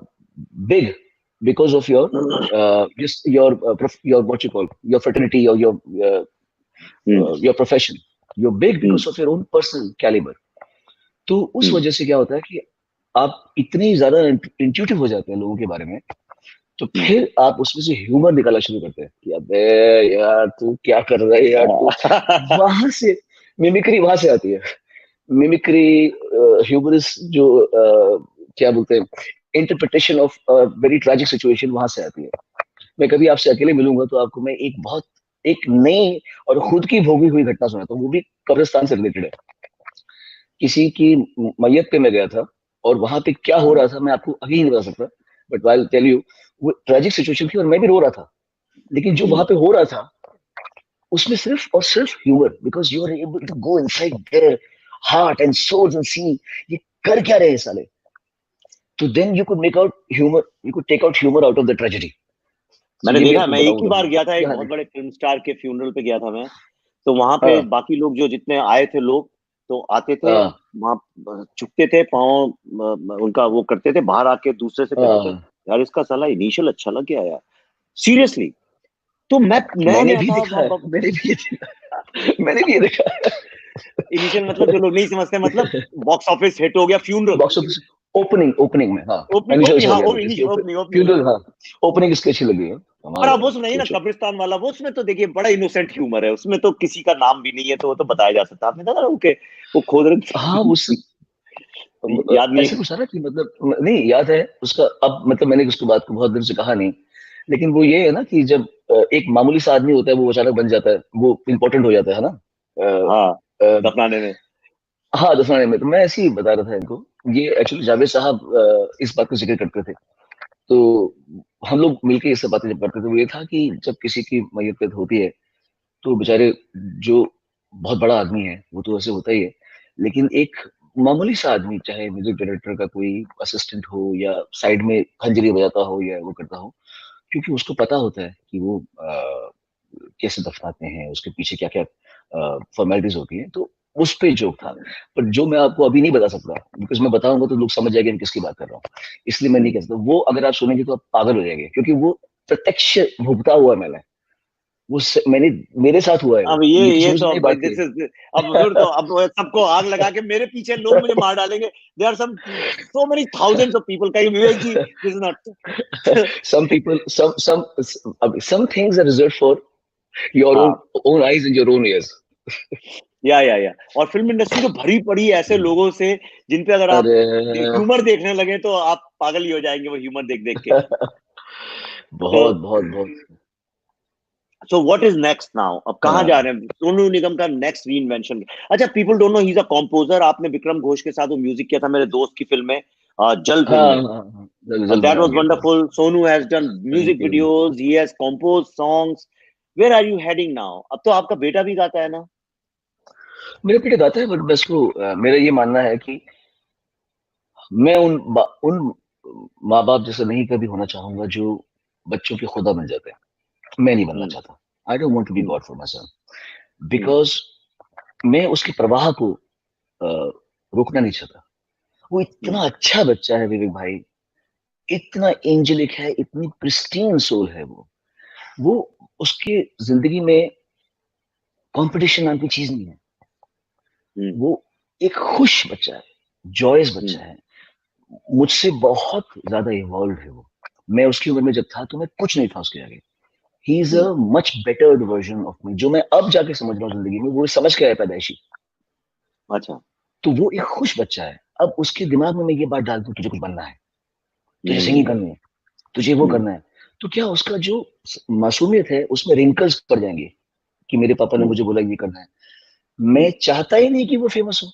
big because of your just your what you call your fraternity or your profession. You're big because of your own personal caliber. तो उस वजह से क्या होता है कि आप इतने ज्यादा इंट्यूटिव हो जाते हैं लोगों के बारे में, तो फिर आप उसमें से ह्यूमर निकालना शुरू करते हैं कि अबे यार तू क्या कर रहा है यार तू। वहां से मिमिक्री वहां से आती है। मिमिक्री ह्यूमरस जो क्या बोलते हैं, interpretation of very tragic situation, वहां से आती है। मैं कभी आपसे अकेले मिलूंगा तो आपको मैं एक नई और खुद की भोगी हुई घटना सुनाता हूँ, वो भी कब्रिस्तान से रिलेटेड है। किसी की मैयत पे मैं गया था, और वहां पे क्या हो रहा था मैं आपको अभी नहीं बता सकता, but I will tell you. वो ट्रैजिक सिचुएशन थी और मैं भी रो रहा था, लेकिन जो वहां पे हो रहा था उसमें सिर्फ और सिर्फ humour, because you are able to go inside their heart and souls and see ये कर क्या रहे हैं साले। तो then you could make out humour, you could take out humour out of the tragedy. मैंने देखा, मैं एक ही बार गया था, एक बहुत बड़े फिल्म स्टार के फ्यूनरल पे गया था मैं। तो वहां पे बाकी लोग जो जितने आए थे लोग, तो आते थे वहां, चुकते थे पाँव उनका, वो करते थे, बाहर आके दूसरे से कहते थे यार इसका साला इनिशियल अच्छा लग गया यार, सीरियसली। तो मैंने भी देखा है, मैंने भी ये देखा। इनिशियल मतलब जो लोग नहीं समझते, मतलब बॉक्स ऑफिस हिट हो गया फ्यूनरल, बॉक्स ऑफिस ओपनिंग में, हाँ फ्यूनरल, हाँ ओपनिंग इसकी अच्छी लगी है। और आप वो सुनाइए ना कब्रिस्तान वाला, वो उसमें तो देखिए बड़ा इनोसेंट ह्यूमर है, उसमें तो किसी का नाम भी नहीं है, तो वो तो बताया जा सकता है। आपने देखा ना वो खोद रहे, हाँ उससे याद नहीं ऐसे कुछ सारा कि मतलब नहीं याद है उसका। अब मतलब मैंने उसके बात को बहुत दिन से कहा नहीं, लेकिन वो ये है ना कि जब एक मामूली सा आदमी होता है, वो अचानक बन जाता है, वो इम्पोर्टेंट हो जाता है ना। हाँ, अ, अ, दफनाने में। हाँ, दफनाने में। तो मैं ऐसे ही बता रहा था इनको, ये एक्चुअली जावेद साहब इस बात का जिक्र करते थे। तो हम लोग मिलके ये सब बातें जब करते थे, वो ये था कि जब किसी की मैयत होती है, तो बेचारे जो बहुत बड़ा आदमी है वो तो ऐसे होता ही है, लेकिन एक मामूली सा आदमी, चाहे म्यूजिक डायरेक्टर का कोई असिस्टेंट हो या साइड में खंजरी बजाता हो या वो करता हो, क्योंकि उसको पता होता है कि वो कैसे दफनाते हैं, उसके पीछे क्या क्या फॉर्मेलिटीज होती हैं, तो उस पे जोक था। पर जो मैं आपको अभी नहीं बता सकता, बिकॉज मैं बताऊंगा तो लोग समझ जाएंगे मैं किसकी बात कर रहा हूँ, इसलिए मैं नहीं कह सकता। वो अगर आप सुनेंगे तो आप पागल हो जाएंगे, क्योंकि वो प्रत्यक्ष भुगता हुआ मैंने, मैंने, मेरे साथ हुआ है वो, अब ये किसी ये और तो से नहीं अब बात की दिस इज, अब फिर तो अब वो सबको आग लगा के मेरे पीछे लोग मुझे मार डालेंगे। There are some so many thousands of people, कहीं Vivek ji this is not. some people, some things are reserved for your हाँ, own eyes and your own ears. या और फिल्म इंडस्ट्री तो भरी पड़ी है ऐसे लोगों से जिन पे अगर आप अरे ह्यूमर देखने लगे तो आप पागल ही हो जाएंगे वो ह्यूमर देख देख के। तो बहुत बहुत बहुत। So what is next now, अब कहाँ जा हाँ रहे हैं सोनू निगम का नेक्स्ट री इन्वेंशन? अच्छा, people don't know he is a composer. आपने विक्रम घोष के साथ वो म्यूजिक किया था मेरे दोस्त की फिल्म में, जल हाँ फिल्म में। हाँ हाँ, जल्द That बना was दिया था। wonderful. Sonu has done thank music you. videos. He has composed songs. Where are you heading now? अब तो आपका बेटा भी गाता है ना? मेरे बेटे गाता है, बट बस को मेरा ये मानना है कि मैं उन माँ बाप जैसा नहीं कभी होना चाहूंगा जो बच्चों के खुदा बन जाते हैं। मैं नहीं बनना हम्म, चाहता। I don't want to be hmm, god for my son, hmm, because मैं उसके प्रवाह को रोकना नहीं चाहता। वो हम्म, इतना अच्छा बच्चा है विवेक भाई, इतना एंजेलिक है, इतनी प्रिस्टीन सोल है वो उसके जिंदगी में कंपटीशन नाम की चीज नहीं है। हम्म, वो एक खुश बच्चा है, जॉयस हम्म, बच्चा है, मुझसे बहुत ज्यादा इवॉल्व है वो। मैं उसकी उम्र में जब था तो मैं कुछ नहीं था उसके आगे। He is a hmm, much better version of me, जो मैं अब जाके समझ रहा हूँ जिंदगी में, वो समझ के आया पैदाइशी। अच्छा, तो वो एक खुश बच्चा है। अब उसके दिमाग में मैं ये बात डाल दूं तुझे कुछ बनना है, तुझे सिंगिंग हम्म, करनी है, तुझे वो हम्म, करना है, तो क्या उसका जो मासूमियत है उसमें रिंकल्स पड़ जाएंगे कि मेरे पापा ने हम्म, मुझे बोला ये करना है। मैं हम्म, चाहता ही नहीं कि वो फेमस हो,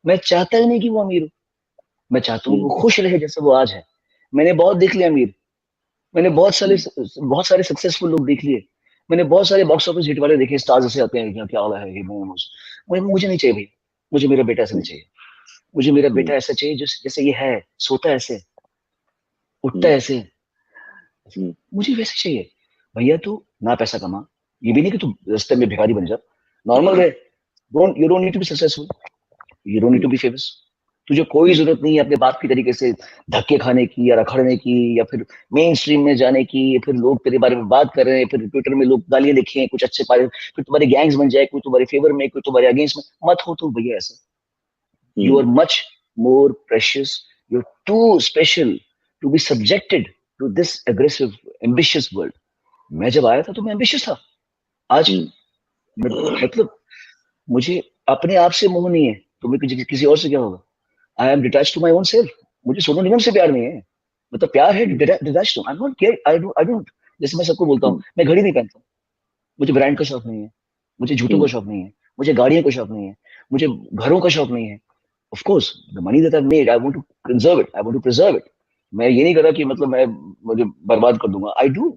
मैं चाहता ही नहीं कि वो अमीर हो, मैं चाहता हूँ हम्म, वो खुश रहे जैसे वो आज है। मैंने बहुत देख लिया अमीर, मैंने बहुत सारे सक्सेसफुल लोग देख लिए, मैंने बहुत सारे बॉक्स ऑफिस हिट वाले देखे, स्टार्स ऐसे आते हैं क्या क्या वाला है ये मुझे नहीं चाहिए भैया। मुझे मेरा बेटा ऐसा नहीं चाहिए। मुझे मेरा बेटा हम्म, ऐसा चाहिए जो जैसे ये है, सोता ऐसे, उठता हम्म, ऐसे, हम्म, मुझे वैसे चाहिए। भैया तू ना पैसा कमा, ये भी नहीं कि तू रास्ते में भिखारी बन जा, नॉर्मल रहे। Don't you don't need to be successful, you don't need to hmm, be famous. तुझे कोई हम्म, जरूरत नहीं है अपने बाप की तरीके से धक्के खाने की या रखड़ने की, या फिर मेन स्ट्रीम में जाने की, या फिर लोग तेरे बारे में बात कर रहे हैं, फिर ट्विटर में लोग गालियां लिखे कुछ अच्छे पाए, फिर तुम्हारे गैंग्स बन जाए, कोई तुम्हारे फेवर में कोई तुम्हारे अगेंस्ट में, मत हो तो भैया ऐसा। You are hmm, much more precious. You're too special to be subjected to this aggressive, ambitious world. मैं जब आया था तो मैं एम्बिशियस था। आज हम्म, मैं, मतलब मुझे अपने आप से मोह नहीं है, तो मैं किसी और से क्या होगा। I am detach to my own self. मुझे सोनू निगम से प्यार नहीं है, मतलब प्यार है हम्म, detach to, I am not care, I don't. जैसे मैं सबको बोलता हूँ हम्म, मैं घड़ी नहीं पहनता, मुझे ब्रांड का शौक नहीं है, मुझे जूतों का हम्म, शौक नहीं है, मुझे गाड़ियों का शौक नहीं है, मुझे घरों का शौक नहीं है। Of course the money that I made I want to conserve it, I want to preserve it. मैं ये नहीं कर रहा कि मतलब मैं मुझे बर्बाद कर दूंगा, आई डू।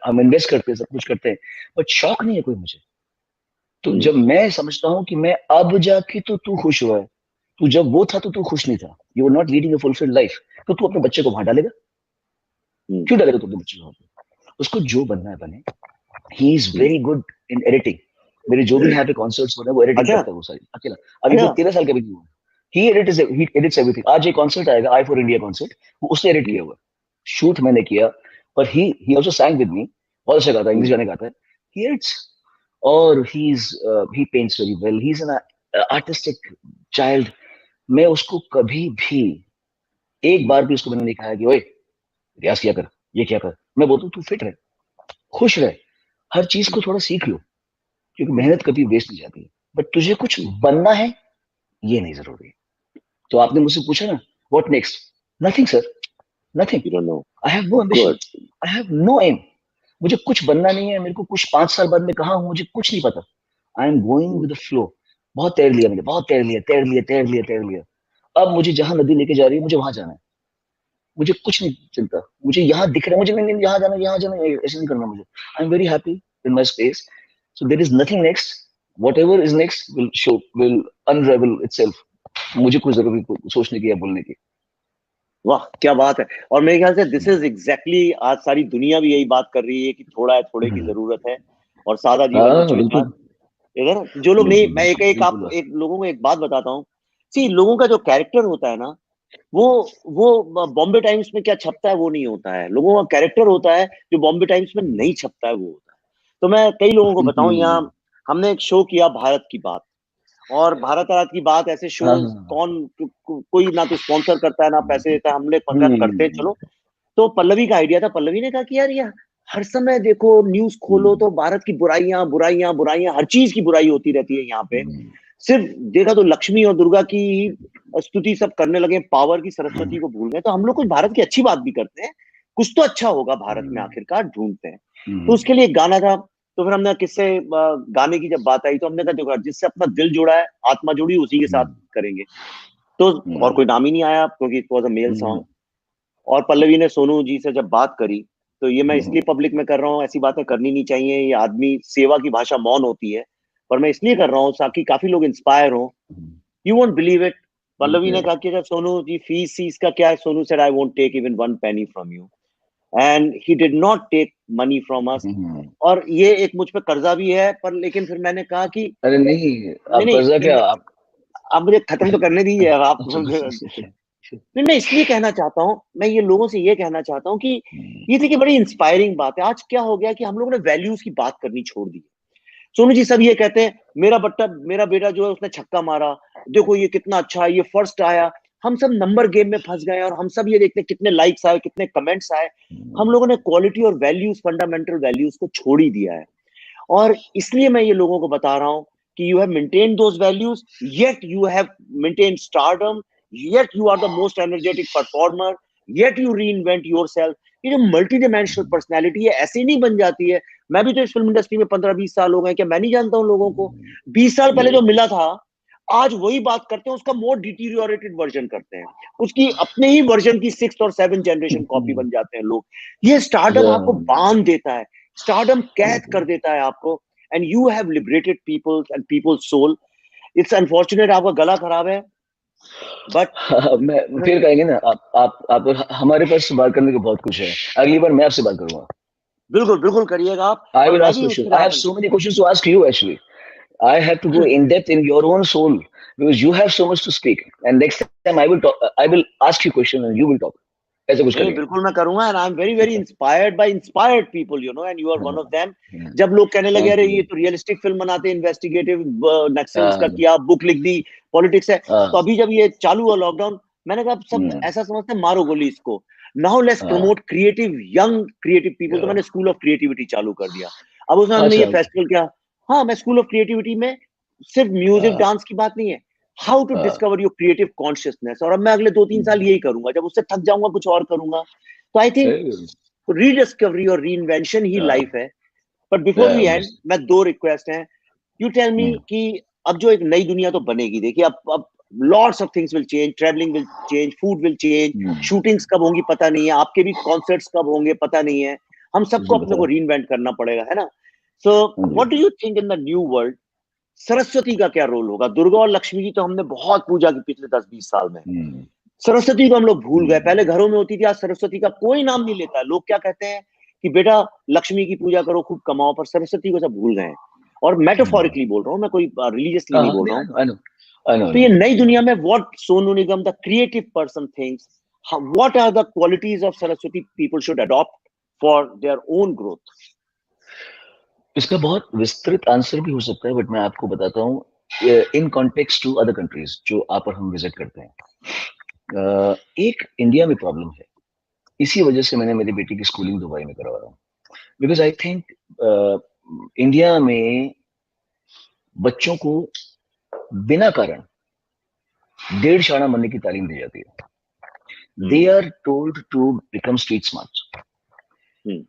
हम इन्वेस्ट करते हैं, सब कुछ करते हैं, बट शौक नहीं है कोई मुझे। तो हम्म, जब मैं समझता हूँ कि मैं अब जाके तो तू खुश हुआ है, तू जब वो था तो तू खुश नहीं था, you are not leading a fulfilled life, तो तू अपने बच्चे को वहां डालेगा? हम्म, क्यों डालेगा तू अपने बच्चे को वहां पे? उसको जो बनना है बने। He is hmm. Very good in editing. मेरे जो भी यहाँ पे कॉन्सर्ट्स हो रहे हैं वो एडिटिंग अच्छा, करता है वो सारी अकेला। अभी वो अच्छा, 13 साल का भी नहीं हुआ। ही एडिट्स एवरीथिंग। आज एक कॉन्सर्ट आएगा, आई फॉर इंडिया कॉन्सर्ट, वो उसने एडिट हम्म, किया हुआ। शूट मैंने किया, पर ही आल्सो sang विद मी। बहुत अच्छा गाता है, इंग्लिश हम्म, गाने गाता है। ही एडिट्स, और he paints very well, he is an artistic child. मैं उसको कभी भी एक बार भी उसको मैंने नहीं कहा कि ओए रियाज किया कर, ये क्या कर। मैं बोलता हूँ तू फिट रहे, खुश रहे, हर चीज को हम्म, थोड़ा सीख लो, क्योंकि हम्म, मेहनत कभी वेस्ट नहीं जाती। बट तुझे कुछ हम्म, बनना है, ये नहीं जरूरी। तो आपने मुझसे पूछा ना what next, nothing sir. Nothing, You don't know. I have no ambition, Good. I have no aim, मुझे कुछ बनना नहीं है, मेरे को कुछ 5 साल बाद में कहाँ हूँ मुझे कुछ नहीं पता, I am going with the flow. बहुत तैर लिया मैंने, बहुत तैर लिया, तैर लिया, तैर लिया, तैर लिया, अब मुझे जहां नदी लेके जा रही है मुझे वहां जाना है, मुझे कुछ नहीं चिंता, मुझे यहाँ दिख रहा है, मुझे नहीं यहाँ जाना, यहाँ जाना, ऐसे नहीं करना मुझे, आई am very happy in my space, so there is nothing next, what ever is next will show, will अनरेवल itself, मुझे कोई जरूरत नहीं सोचने की या बोलने की। वाह क्या बात है। और मेरे ख्याल से दिस इज एग्जैक्टली आज सारी दुनिया भी यही बात कर रही है कि थोड़ा है थोड़े की जरूरत है और सादा जीवन हाँ बच्चों इतना। बिल्कुल, इधर जो लोग नहीं, बिल्कुल मैं एक बिल्कुल एक आप बिल्कुल। एक लोगों को एक बात बताता हूँ। सी लोगों का जो कैरेक्टर होता है ना, वो वो बॉम्बे टाइम्स में क्या छपता है वो नहीं होता है, लोगों का कैरेक्टर होता है जो बॉम्बे टाइम्स में नहीं छपता है वो होता है। तो मैं कई लोगों को बताऊं, यहाँ हमने एक शो किया भारत की बात, और भारत रात की बात ऐसे हाँ शोज हाँ, कौन कोई ना तो स्पॉन्सर करता है ना पैसे देता है, हमने कहा करते हैं हम्म, चलो। तो पल्लवी का आइडिया था, पल्लवी ने कहा कि यार ये हर समय देखो न्यूज खोलो तो भारत की बुराइयां बुराइयां बुराइयां, हर चीज की बुराई होती रहती है यहाँ पे। सिर्फ देखा तो लक्ष्मी और दुर्गा की स्तुति सब करने लगे, पावर की सरस्वती को भूल गए। तो हम लोग कुछ भारत की अच्छी बात भी करते हैं, कुछ तो अच्छा होगा भारत में आखिरकार ढूंढते हैं। तो उसके लिए एक गाना था। तो फिर हमने किससे गाने की जब बात आई तो हमने कहा देखो जिससे अपना दिल जुड़ा है, आत्मा जुड़ी, उसी के साथ करेंगे। तो और कोई नाम ही नहीं आया क्योंकि it was a male song. और पल्लवी ने सोनू जी से जब बात करी, तो ये मैं इसलिए पब्लिक में कर रहा हूँ, ऐसी बातें करनी नहीं चाहिए, ये आदमी सेवा की भाषा मौन होती है, पर मैं इसलिए कर रहा हूँ ताकि काफी लोग इंस्पायर हो। You won't believe it, Pallavi ने कहा कि अच्छा सोनू जी फीस सीस का क्या है, Sonu said I won't take even one penny from you, and he did not take money from us. और ये एक मुझ पे कर्जा भी है, पर लेकिन फिर मैंने कहा कि अरे नहीं, नहीं आप नहीं कर्जा क्या नहीं, आप, आप मुझे खत्म तो करने दीजिए आप। अच्छा, नहीं मैं इसलिए कहना चाहता हूँ, मैं ये लोगों से ये कहना चाहता हूँ कि ये देखिए बड़ी इंस्पायरिंग बात है। आज क्या हो गया कि हम लोगों ने वैल्यूज की बात करनी छोड़ दी। सोनू जी सब ये कहते हैं मेरा बेटा जो है उसने छक्का मारा, देखो ये कितना अच्छा है, ये फर्स्ट आया। हम सब नंबर गेम में फंस गए और हम सब ये देखते हैं कितने लाइक्स आए, कितने कमेंट्स आए। हम लोगों ने क्वालिटी और वैल्यूज, फंडामेंटल वैल्यूज को छोड़ ही दिया है। और इसलिए मैं ये लोगों को बता रहा हूं कि you have maintain those values, yet you have maintain stardom, yet you are the most energetic performer, yet you reinvent your self. ये जो मल्टी डिमेंशनल पर्सनैलिटी है ऐसे नहीं बन जाती है। मैं भी तो इस फिल्म इंडस्ट्री में 15-20 साल हो गए, क्या मैं नहीं जानता हूं लोगों को? 20 साल पहले जो मिला था आज वही बात करते हैं, उसका मोर डिटीरियोरेटेड वर्जन करते हैं, उसकी अपने ही वर्जन की 6th और 7th जनरेशन कॉपी बन जाते हैं लोग। ये स्टारडम आपको बांध देता है, स्टारडम कैद कर देता है आपको। And you have liberated people and people's soul. It's unfortunate आपका गला खराब है, बट मैं फिर कहेंगे ना, आप हमारे पास बात करने को बहुत कुछ है, अगली बार मैं आपसे बात करूंगा। बिल्कुल बिल्कुल करिएगा आप। I और will मैं ask भी questions. फिर I have so many questions to ask you actually. I have to go in depth in your own soul because you have so much to speak. And next time I will talk. I will ask you questions and you will talk. ऐसा कुछ नहीं करेंगे। बिल्कुल मैं करूंगा। And I am very very inspired by inspired people, you know, and you are one of them. जब लोग कहने लगे थैंक अरे ये यू। तो रियलिस्टिक फिल्म बनाते हैं, इन्वेस्टिगेटिव नक्सल्स का किया, बुक लिख दी, पॉलिटिक्स है। तो अभी जब ये चालू हुआ लॉकडाउन, मैंने कहा सब ऐसा समझते हैं मारो गोली इसको, now let's promote creative young creative people. तो मैंने स्कूल ऑफ क्रिएटिविटी चालू कर दिया। अब उसमें हमने ये अच्छा, फेस्टिवल किया। हाँ, मैं स्कूल ऑफ क्रिएटिविटी में सिर्फ म्यूजिक डांस की बात नहीं है, how to discover your creative consciousness. और अब मैं अगले 2-3 साल यही करूंगा, जब उससे थक जाऊंगा कुछ और करूंगा। तो आई थिंक रीडिस्कवरी और री इन्वेंशन ही लाइफ है। बट बिफोर वी एंड, मैं दो रिक्वेस्ट हैं। यू टेल मी कि अब जो एक नई दुनिया तो बनेगी, देखिए अब lots of things will change, travelling will change, food will change, shootings कब होंगी पता नहीं है, आपके भी कॉन्सर्ट्स कब होंगे पता नहीं है। हम सबको अपने को री इन्वेंट करना पड़ेगा, है ना? So what do you think in the new world Saraswati का क्या रोल होगा? दुर्गा और लक्ष्मी की तो हमने बहुत पूजा की पिछले 10-20 साल में, सरस्वती को हम लोग भूल गए। पहले घरों में होती थी, आज सरस्वती का कोई नाम नहीं लेता है। लोग क्या कहते हैं कि बेटा लक्ष्मी की पूजा करो, खूब कमाओ, पर सरस्वती को सब भूल गए हैं। और मेटाफोरिकली बोल रहा हूँ मैं, कोई रिलीजियसली नहीं बोल रहा हूँ। I know, I know, I तो ये know. नई दुनिया में what Sonu Nigam the creative person thinks, what are the qualities of Saraswati people should adopt for their own growth? इसका बहुत विस्तृत आंसर भी हो सकता है, बट मैं आपको बताता हूँ in context to other countries जो आप और हम विजिट करते हैं। एक इंडिया में प्रॉब्लम है, इसी वजह से मैंने मेरी बेटी की स्कूलिंग दुबई में करवा रहा हूँ, बिकॉज आई थिंक इंडिया में बच्चों को बिना कारण 1.5 शाना बनने की तालीम दी जाती है। they are told to become street smart.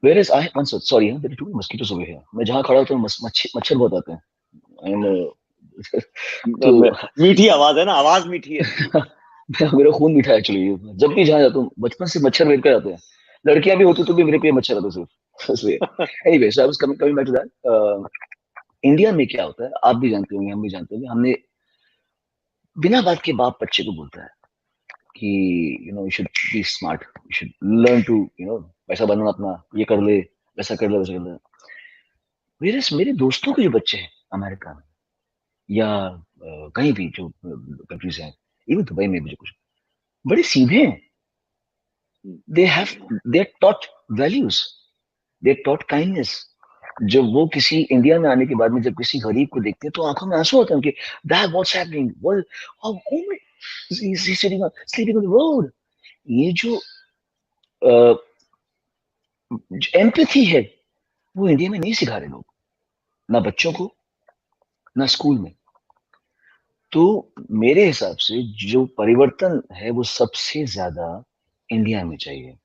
Whereas I once sorry, there are too many mosquitoes over here. मैं जहाँ खड़ा होता हूँ मच्छर बहुत आते हैं. तो मीठी आवाज है ना, आवाज मीठी है. मेरा खून मीठा है एक्चुअली. जब भी जहाँ जाता हूँ बचपन से मच्छर रेड कर जाते हैं. लड़कियां भी होती तो भी मेरे पे मच्छर आते सिर्फ. Anyway, so I was coming back to that. India में क्या होता है, आप भी जानते होंगे, हम भी जानते होंगे, हमने बिना बात के बाप बच्चे को बोलता है कि you should be smart, you should learn to पैसा बनाना अपना, ये कर ले, वैसा कर ले, वैसा कर ले. Whereas मेरे दोस्तों के जो बच्चे हैं अमेरिका में या कहीं भी जो कंट्रीज हैं, इवन दुबई में भी जो कुछ बड़े सीधे हैं. they are taught values, they are taught kindness. जब वो किसी इंडिया में आने के बाद में जब किसी गरीब को देखते हैं तो आंखों में आंसू होते हैं कि that what's happening, sleeping on the road. ये जो एम्पैथी है वो इंडिया में नहीं सिखा रहे लोग, ना बच्चों को, ना स्कूल में. तो मेरे हिसाब से जो परिवर्तन है वो सबसे ज्यादा इंडिया में चाहिए.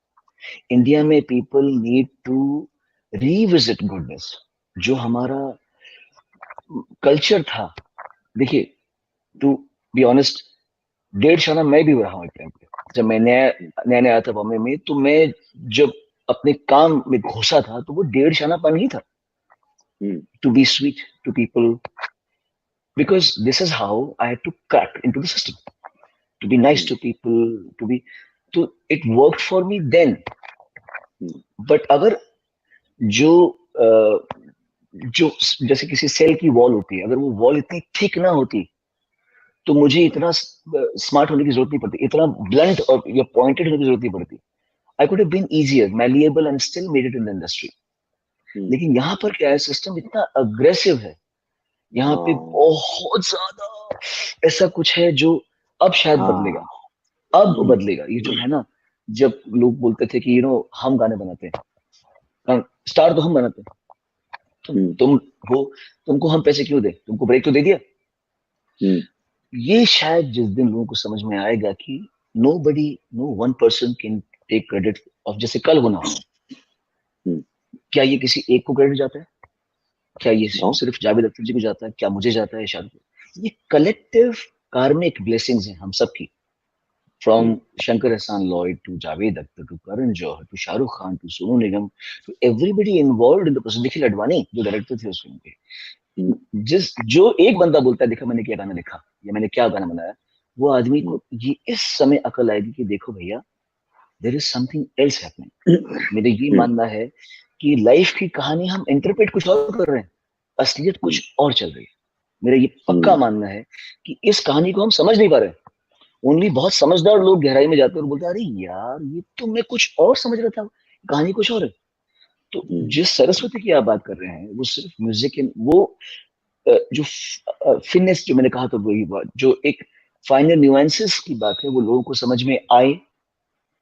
इंडिया में people need to revisit goodness, जो हमारा कल्चर था. देखिए, टू बी ऑनेस्ट, 1.5 शाना मैं भी रहा हूँ एक टाइम पे. जब मैं नया आया था बॉम्बे में, तो मैं जब अपने काम में घुसा था तो वो 1.5 शानापन ही था. To be sweet to people, because this is how I had to crack into the system, to be nice to people, to it worked for me then. But अगर जो जैसे किसी सेल की वॉल होती है, अगर वो वॉल इतनी थिक ना होती तो मुझे इतना स्मार्ट होने की जरूरत नहीं पड़ती, इतना ब्लंट और या पॉइंटेड होने की जरूरत नहीं पड़ती. I could have been easier, malleable and still made it in the industry. लेकिन यहाँ पर क्या है, सिस्टम इतना अग्रेसिव है, यहाँ पे बहुत ज्यादा ऐसा कुछ है जो अब शायद बदलेगा. अब बदलेगा. ये जो है ना, जब लोग बोलते थे कि हम गाने बनाते हैं, स्टार तो हम बनाते हैं, तुमको हम पैसे क्यों दे, तुमको ब्रेक तो दे दिया. ये शायद जिस दिन लोगों को समझ में आएगा कि no one person can take credit of, जैसे कल होना हो, क्या ये किसी एक को क्रेडिट जाता है, क्या ये सिर्फ जावेद अख्तर जी को जाता है, क्या मुझे जाता है, शाहरुख. ये कलेक्टिव कार्मिक ब्लेसिंग्स हैं हम सबकी, from Shankar Ehsaan Loy to Javed Akhtar to Karan Johar to Shahrukh Khan to Sonu Nigam to everybody involved in the process. Nikhil Advani जो डायरेक्टर थे उस फिल्म के, जो एक बंदा बोलता है देखा मैंने क्या गाना लिखा या मैंने क्या गाना बनाया, वो आदमी को ये इस समय अकल आएगी कि देखो भैया, there is something else happening. मेरा ये मानना है कि लाइफ की कहानी हम इंटरप्रेट कुछ और कर रहे हैं, असलियत कुछ और चल रही है. मेरा ये पक्का मानना है कि इस कहानी को हम समझ नहीं पा रहे. ओनली बहुत समझदार लोग गहराई में जाते हैं और बोलते हैं अरे यार ये तो मैं कुछ और समझ रहा था, कहानी कुछ और है. तो जिस सरस्वती की आप बात कर रहे हैं वो सिर्फ म्यूजिक, वो जो फिटनेस जो मैंने कहा था वही बात, जो एक फाइनल न्यूएंसेस की बात है, वो लोगों को समझ में आए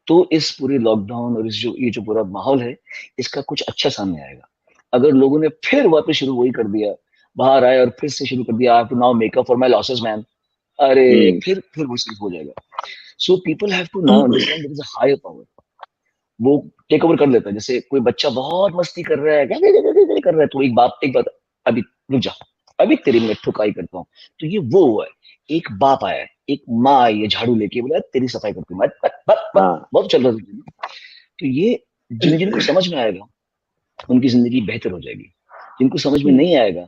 तो इस पूरे लॉकडाउन और ये जो पूरा माहौल है इसका कुछ अच्छा सामने आएगा. अगर लोगों ने फिर वापस शुरू वही कर दिया, बाहर आए और फिर से शुरू कर दिया, I have to now make up for my losses man, अरे फिर वो सिर्फ हो जाएगा. So people have to now understand there is a higher power. वो टेक ओवर कर लेता है. जैसे कोई बच्चा बहुत मस्ती कर रहा है, कर रहा है, तो एक बात, अभी रुक जा, अभी तेरी मैं ठुकाई करता हूँ. तो ये वो हुआ है, एक बाप आया, एक माँ आई है झाड़ू लेके, बोला तेरी सफाई करती हूँ, बहुत चल रहा था. तो ये जिनको समझ में आएगा उनकी जिंदगी बेहतर हो जाएगी. जिनको समझ में नहीं आएगा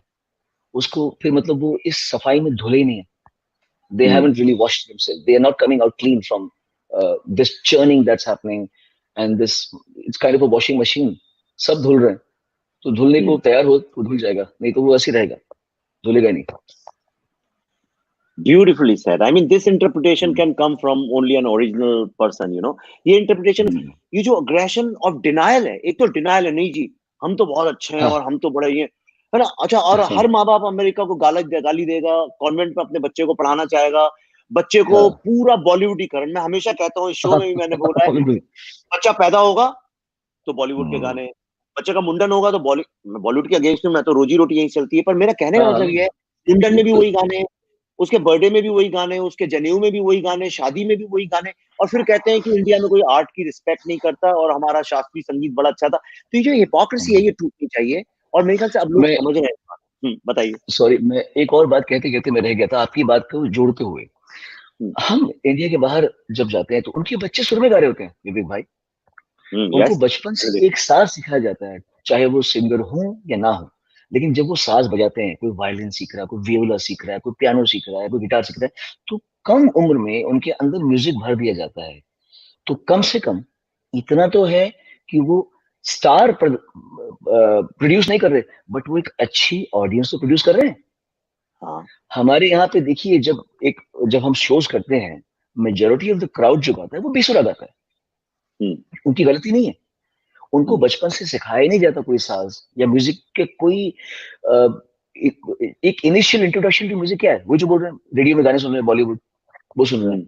उसको फिर मतलब वो इस सफाई में धुले ही नहीं है. They haven't really washed themselves. They are not coming out clean from this churning that's happening, and it's kind of a washing machine. सब धुल रहे हैं, तो धुलने को तैयार हो तो धुल जाएगा, नहीं तो वो ऐसे रहेगा, धुलेगा नहीं. Beautifully said. I mean, this interpretation can come from only an original person, ये interpretation, ये जो aggression of denial है, एक तो denial है, नहीं जी हम तो बहुत अच्छे हैं और हम तो बड़े ये है ना. अच्छा, और हर माँ बाप अमेरिका को गाली देगा, कॉन्वेंट में अपने बच्चे को पढ़ाना चाहेगा, बच्चे को पूरा बॉलीवुडीकरण. मैं हमेशा कहता हूँ इस शो में भी मैंने बोला है, बच्चा पैदा होगा तो बॉलीवुड के गाने, बच्चे का मुंडन होगा तो बॉलीवुड के अगेंस्ट में, मैं तो रोजी रोटी यही चलती है. पर मेरा कहने का मतलब ये है, मुंडन में भी वही गाने, उसके बर्थडे में भी वही गाने, उसके जनेऊ में भी वही गाने, शादी में भी वही गाने, और फिर कहते हैं कि इंडिया में कोई आर्ट की रिस्पेक्ट नहीं करता और हमारा शास्त्रीय संगीत बड़ा अच्छा था। तो ये जो हिपोक्रेसी है ये टूटनी चाहिए, और मेरे ख्याल से अब लोग मैं समझ रहे हैं इस बात। बताइए। सॉरी, मैं एक और बात कहते कहते मैं रह गया था आपकी बात को जोड़ते हुए। हुँ, हम इंडिया के बाहर जब जाते हैं तो उनके बच्चे सुर में गा रहे होते हैं विवेक भाई। उनको यस, बचपन मैंने से देखा। एक साज सिखाया जाता है, चाहे वो सिंगर हो या ना हो। लेकिन जब वो साज बजाते हैं, कोई वायलिन सीख रहा है, कोई वियोला सीख रहा है, कोई पियानो सीख रहा है, कोई गिटार सीख रहा है, तो कम उम्र में उनके अंदर म्यूजिक भर दिया जाता है। तो कम से कम इतना तो है कि वो स्टार प्रोड्यूस नहीं कर रहे, बट वो एक अच्छी ऑडियंस तो प्रोड्यूस कर रहे हैं। हाँ। हमारे यहाँ पे देखिए, जब हम शोज करते हैं, मेजोरिटी ऑफ द क्राउड जो गाता है वो बेसुरा गाता है। हुँ, उनकी गलती नहीं है, उनको हुँ, बचपन से सिखाया ही नहीं जाता कोई साज या म्यूजिक के कोई अ, एक इनिशियल इंट्रोडक्शन टू म्यूजिक क्या है, वो जो बोल रहे हैं रेडियो में गाने सुन रहे हैं बॉलीवुड, वो सुन रहे हैं। हुँ,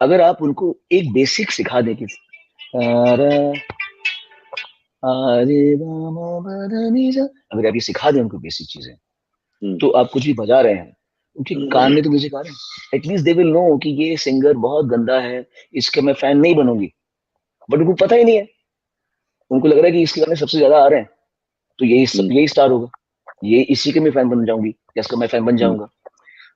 अगर आप उनको एक बेसिक सिखा दें कि अरे रामा बदनी जा, अगर आप ये सिखा दें उनको बेसिक चीजें, हुँ, तो आप कुछ भी बजा रहे हैं, उनके कान में तो म्यूजिक आ रहे हैं। एटलीस्ट दे विल नो कि ये सिंगर बहुत गंदा है, इसके मैं फैन नहीं बनूंगी। बट उनको पता ही नहीं है, उनको लग रहा है कि इसके गाने सबसे ज्यादा आ रहे हैं, तो हुँ, यही स्टार होगा, ये इसी के मैं फैन बन जाऊंगी, या इसका मैं फैन बन हुँ, जाऊंगा।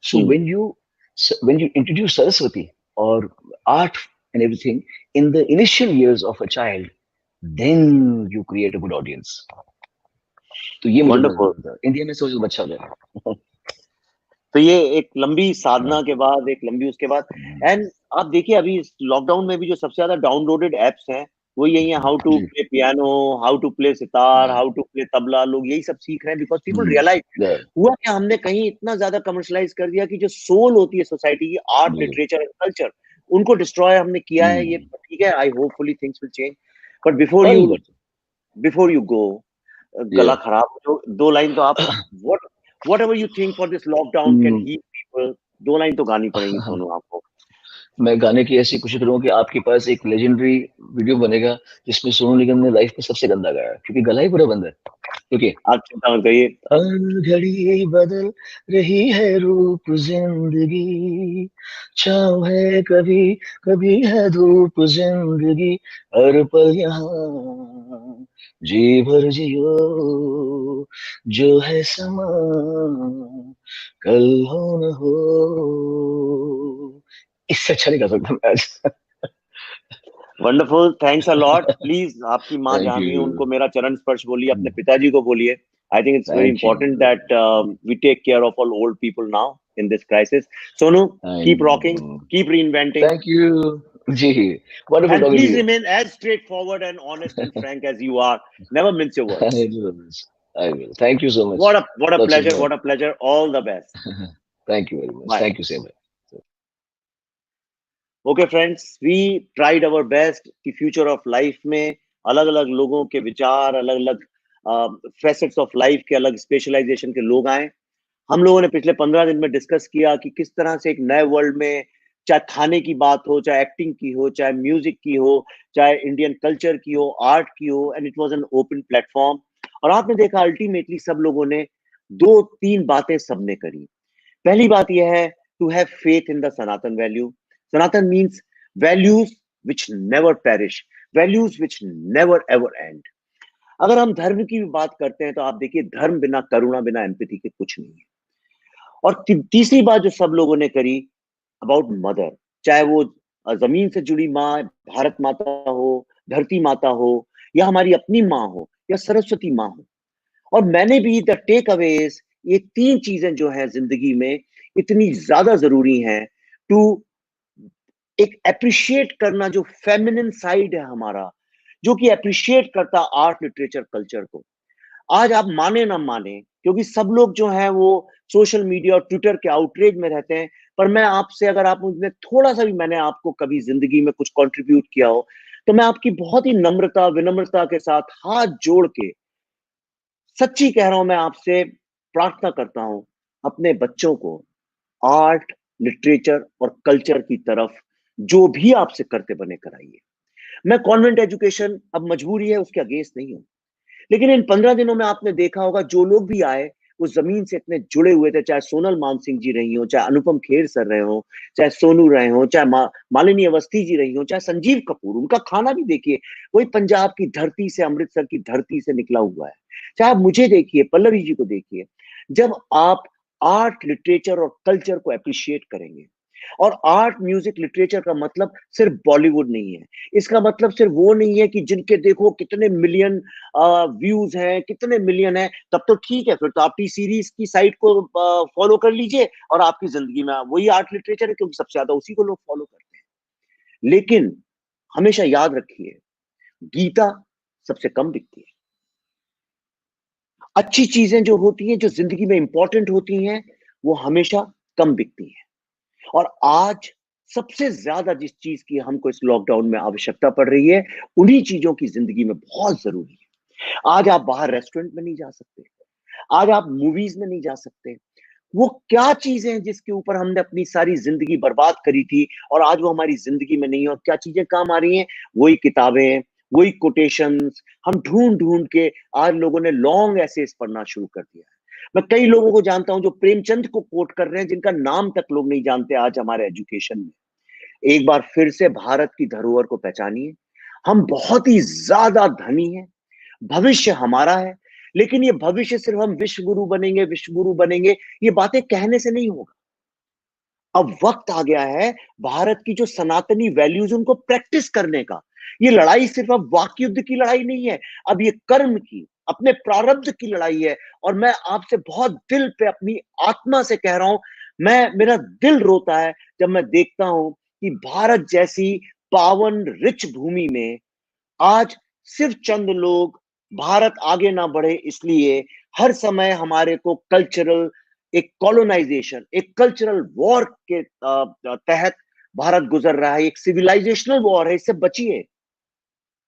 सो हुँ। when you introduce Saraswati or art and everything in the initial years of a child, then you create a good audience. तो ये मुझे वंडरफुल। लगता है इंडिया में सोच अच्छा हो जाएगा। तो ये एक लंबी साधना के बाद, एक लंबी उसके बाद, एंड आप देखिए अभी इस लॉकडाउन में भी जो सबसे ज्यादा डाउनलोडेड एप्स हैं वो यही है, हाउ टू जी, play piano, how to play sitar, जी, हाउ टू प्ले तबला। लोग यही सब सीख रहे हैं because people hmm, realize yeah, हुआ क्या, हमने कहीं इतना ज्यादा कमर्शलाइज कर दिया कि जो सोल होती है सोसाइटी की, आर्ट जी, लिटरेचर एंड कल्चर, उनको डिस्ट्रॉय हमने किया है। ये हम्म, ठीक है, I hopefully things will change. But और भी बढ़ते, बिफोर यू गो, ये गला खराब हो तो दो लाइन तो आप, what whatever you think for this lockdown can heal people, दो लाइन तो गानी पड़ेंगी सोनू आपको। मैं गाने की ऐसी कोशिश करूंगा कि आपके पास एक लेजेंडरी वीडियो बनेगा जिसमें सोनू निगम ने लाइफ में सबसे गंदा गाया है, क्योंकि गला ही पूरा बंद है। क्योंकि आप चिंता मत करिए। हर घड़ी बदल रही है रूप जिंदगी, छाँव है कभी, कभी है धूप जिंदगी, हर पल यहाँ जी भर जियो, जो है समा कल हो न हो। इससे अच्छा नहीं गा सकता मैं आज। Wonderful, thanks a lot. Please आपकी माँ थैंक जहाँ भी है यू, उनको मेरा चरण स्पर्श बोलिए, अपने पिताजी को बोलिए। I think it's very thank you, important that we take care of all old people now in this crisis. Sonu, keep rocking, keep reinventing, thank you ji, wonderful and talking to please you. remain as straightforward and honest and frank as you are. Never mince your I words. will. I will. Thank you so much. What a Lots of pleasure, love. what a pleasure. All the best. Thank you very much. Bye. Thank you so much. Okay friends, we tried our best कि फ्यूचर ऑफ लाइफ में अलग अलग लोगों के विचार, अलग अलग फैसेट्स ऑफ लाइफ के, अलग स्पेशलाइजेशन के लोग आए। हम लोगों ने पिछले 15 दिन में डिस्कस किया कि किस तरह से एक नए वर्ल्ड में, चाहे खाने की बात हो, चाहे एक्टिंग की हो, चाहे म्यूजिक की हो, चाहे इंडियन कल्चर की हो, आर्ट की हो, and it was an open platform. और आपने देखा अल्टीमेटली सब लोगों ने दो तीन बातें सबने करी। पहली बात यह है, to have faith in the Sanatan value. Sanatan means values which never perish, values which never ever end. अगर हम धर्म की भी बात करते हैं तो आप देखिए, धर्म बिना करुणा, बिना एम्पैथी के कुछ नहीं है। और तीसरी बात जो सब लोगों ने करी, अबाउट मदर, चाहे वो जमीन से जुड़ी माँ, भारत माता हो, धरती माता हो, या हमारी अपनी माँ हो, या सरस्वती माँ हो। और मैंने भी द टेक अवेज, ये तीन चीजें जो है जिंदगी में इतनी ज्यादा जरूरी हैं टू एक अप्रिशिएट करना, जो फेमिनिन साइड है हमारा, जो कि अप्रिशिएट करता आर्ट लिटरेचर कल्चर को। आज आप माने ना माने, क्योंकि सब लोग जो हैं वो सोशल मीडिया और ट्विटर के आउटरीच में रहते हैं, पर मैं आपसे, अगर आप मुझमें थोड़ा सा भी, मैंने आपको कभी जिंदगी में कुछ कंट्रीब्यूट किया हो, तो मैं आपकी बहुत ही नम्रता विनम्रता के साथ हाथ जोड़ के सच्ची कह रहा हूं, मैं आपसे प्रार्थना करता हूं, अपने बच्चों को आर्ट, लिटरेचर और कल्चर की तरफ जो भी आपसे करते बने कराइए। मैं कॉन्वेंट एजुकेशन अब मजबूरी है उसके अगेंस्ट नहीं हूं, लेकिन इन 15 दिनों में आपने देखा होगा जो लोग भी आए वो जमीन से इतने जुड़े हुए थे, चाहे सोनल मानसिंह जी रही हो, चाहे अनुपम खेर सर रहे हो, चाहे सोनू रहे हो, चाहे मालिनी अवस्थी जी रही हो, चाहे संजीव कपूर, उनका खाना भी देखिए वही पंजाब की धरती से, अमृतसर की धरती से निकला हुआ है। चाहे आप मुझे देखिए, पल्लवी जी को देखिए, जब आप आर्ट, लिटरेचर और कल्चर को अप्रिशिएट करेंगे, और आर्ट, म्यूजिक, लिटरेचर का मतलब सिर्फ बॉलीवुड नहीं है, इसका मतलब सिर्फ वो नहीं है कि जिनके देखो कितने मिलियन व्यूज हैं, कितने मिलियन है, तब तो ठीक है, फिर तो आप टी सीरीज की साइट को फॉलो कर लीजिए और आपकी जिंदगी में वही आर्ट लिटरेचर है, क्योंकि सबसे ज्यादा उसी को लोग फॉलो करते हैं। लेकिन हमेशा याद रखिए, गीता सबसे कम बिकती है। अच्छी चीजें जो होती हैं, जो जिंदगी में इंपॉर्टेंट होती हैं, वो हमेशा कम बिकती हैं। और आज सबसे ज्यादा जिस चीज की हमको इस लॉकडाउन में आवश्यकता पड़ रही है, उन्हीं चीजों की जिंदगी में बहुत जरूरी है। आज आप बाहर रेस्टोरेंट में नहीं जा सकते, आज आप मूवीज में नहीं जा सकते। वो क्या चीजें हैं जिसके ऊपर हमने अपनी सारी जिंदगी बर्बाद करी थी और आज वो हमारी जिंदगी में नहीं है, और क्या चीजें काम आ रही हैं? वही किताबें, वही कोटेशंस, हम ढूंढ ढूंढ के आज लोगों ने लॉन्ग एसेस पढ़ना शुरू कर दिया है। मैं कई लोगों को जानता हूं जो प्रेमचंद को कोट कर रहे हैं, जिनका नाम तक लोग नहीं जानते आज हमारे एजुकेशन में। एक बार फिर से भारत की धरोहर को पहचानिए। हम बहुत ही ज्यादा धनी हैं, भविष्य हमारा है, लेकिन ये भविष्य सिर्फ हम विश्व गुरु बनेंगे, विश्व गुरु बनेंगे, ये बातें कहने से नहीं होगा। अब वक्त आ गया है भारत की जो सनातनी वैल्यूज उनको प्रैक्टिस करने का। ये लड़ाई सिर्फ अब वाक्य युद्ध की लड़ाई नहीं है, अब ये कर्म की, अपने प्रारब्ध की लड़ाई है। और मैं आपसे बहुत दिल पे, अपनी आत्मा से कह रहा हूं, मेरा दिल रोता है जब मैं देखता हूं कि भारत जैसी पावन रिच भूमि में आज सिर्फ चंद लोग, भारत आगे ना बढ़े इसलिए हर समय हमारे को कल्चरल, एक कॉलोनाइजेशन, एक कल्चरल वॉर के तहत भारत गुजर रहा है। एक सिविलाइजेशनल वॉर है, इससे बचिए।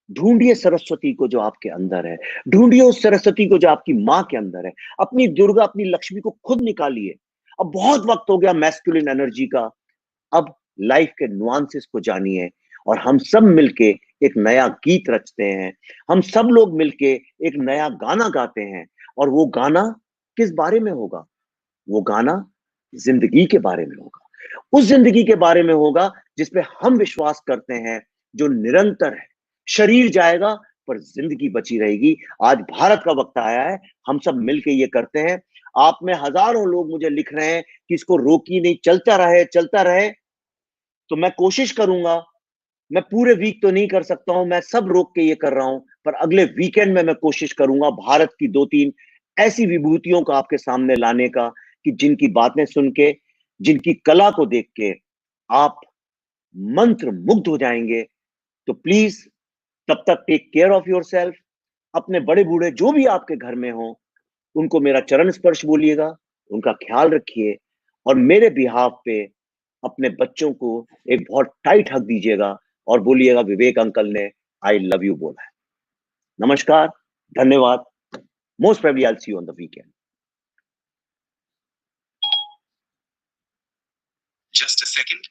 ढूंढिए सरस्वती को जो आपके अंदर है, ढूंढिए उस सरस्वती को जो आपकी मां के अंदर है, अपनी दुर्गा, अपनी लक्ष्मी को खुद निकालिए। अब बहुत वक्त हो गया मैस्कुलिन एनर्जी का, अब लाइफ के नुआंसेस को जानिए, और हम सब मिलके एक नया गीत रचते हैं। हम सब लोग मिलके एक नया गाना गाते हैं, और वो गाना किस बारे में होगा? वो गाना जिंदगी के बारे में होगा। उस जिंदगी के बारे में होगा जिसपे हम विश्वास करते हैं, जो निरंतर है। शरीर जाएगा पर जिंदगी बची रहेगी। आज भारत का वक्त आया है, हम सब मिलके ये करते हैं। आप में हजारों लोग मुझे लिख रहे हैं कि इसको रोकी नहीं, चलता रहे, चलता रहे। तो मैं कोशिश करूंगा, मैं पूरे वीक तो नहीं कर सकता हूं, मैं सब रोक के ये कर रहा हूं, पर अगले वीकेंड में मैं कोशिश करूंगा भारत की 2-3 ऐसी विभूतियों को आपके सामने लाने का, कि जिनकी बातें सुन के, जिनकी कला को देख के आप मंत्र मुग्ध हो जाएंगे। तो प्लीज, तब तक take care of yourself. अपने बड़े बूढ़े जो भी आपके घर में हो, उनको मेरा चरण स्पर्श बोलिएगा, उनका ख्याल रखिए, और मेरे बिहाफ पे अपने बच्चों को एक बहुत टाइट हक दीजिएगा, और बोलिएगा विवेक अंकल ने आई लव यू बोला है। नमस्कार, धन्यवाद। Most probably I will see you on the weekend. Just a second.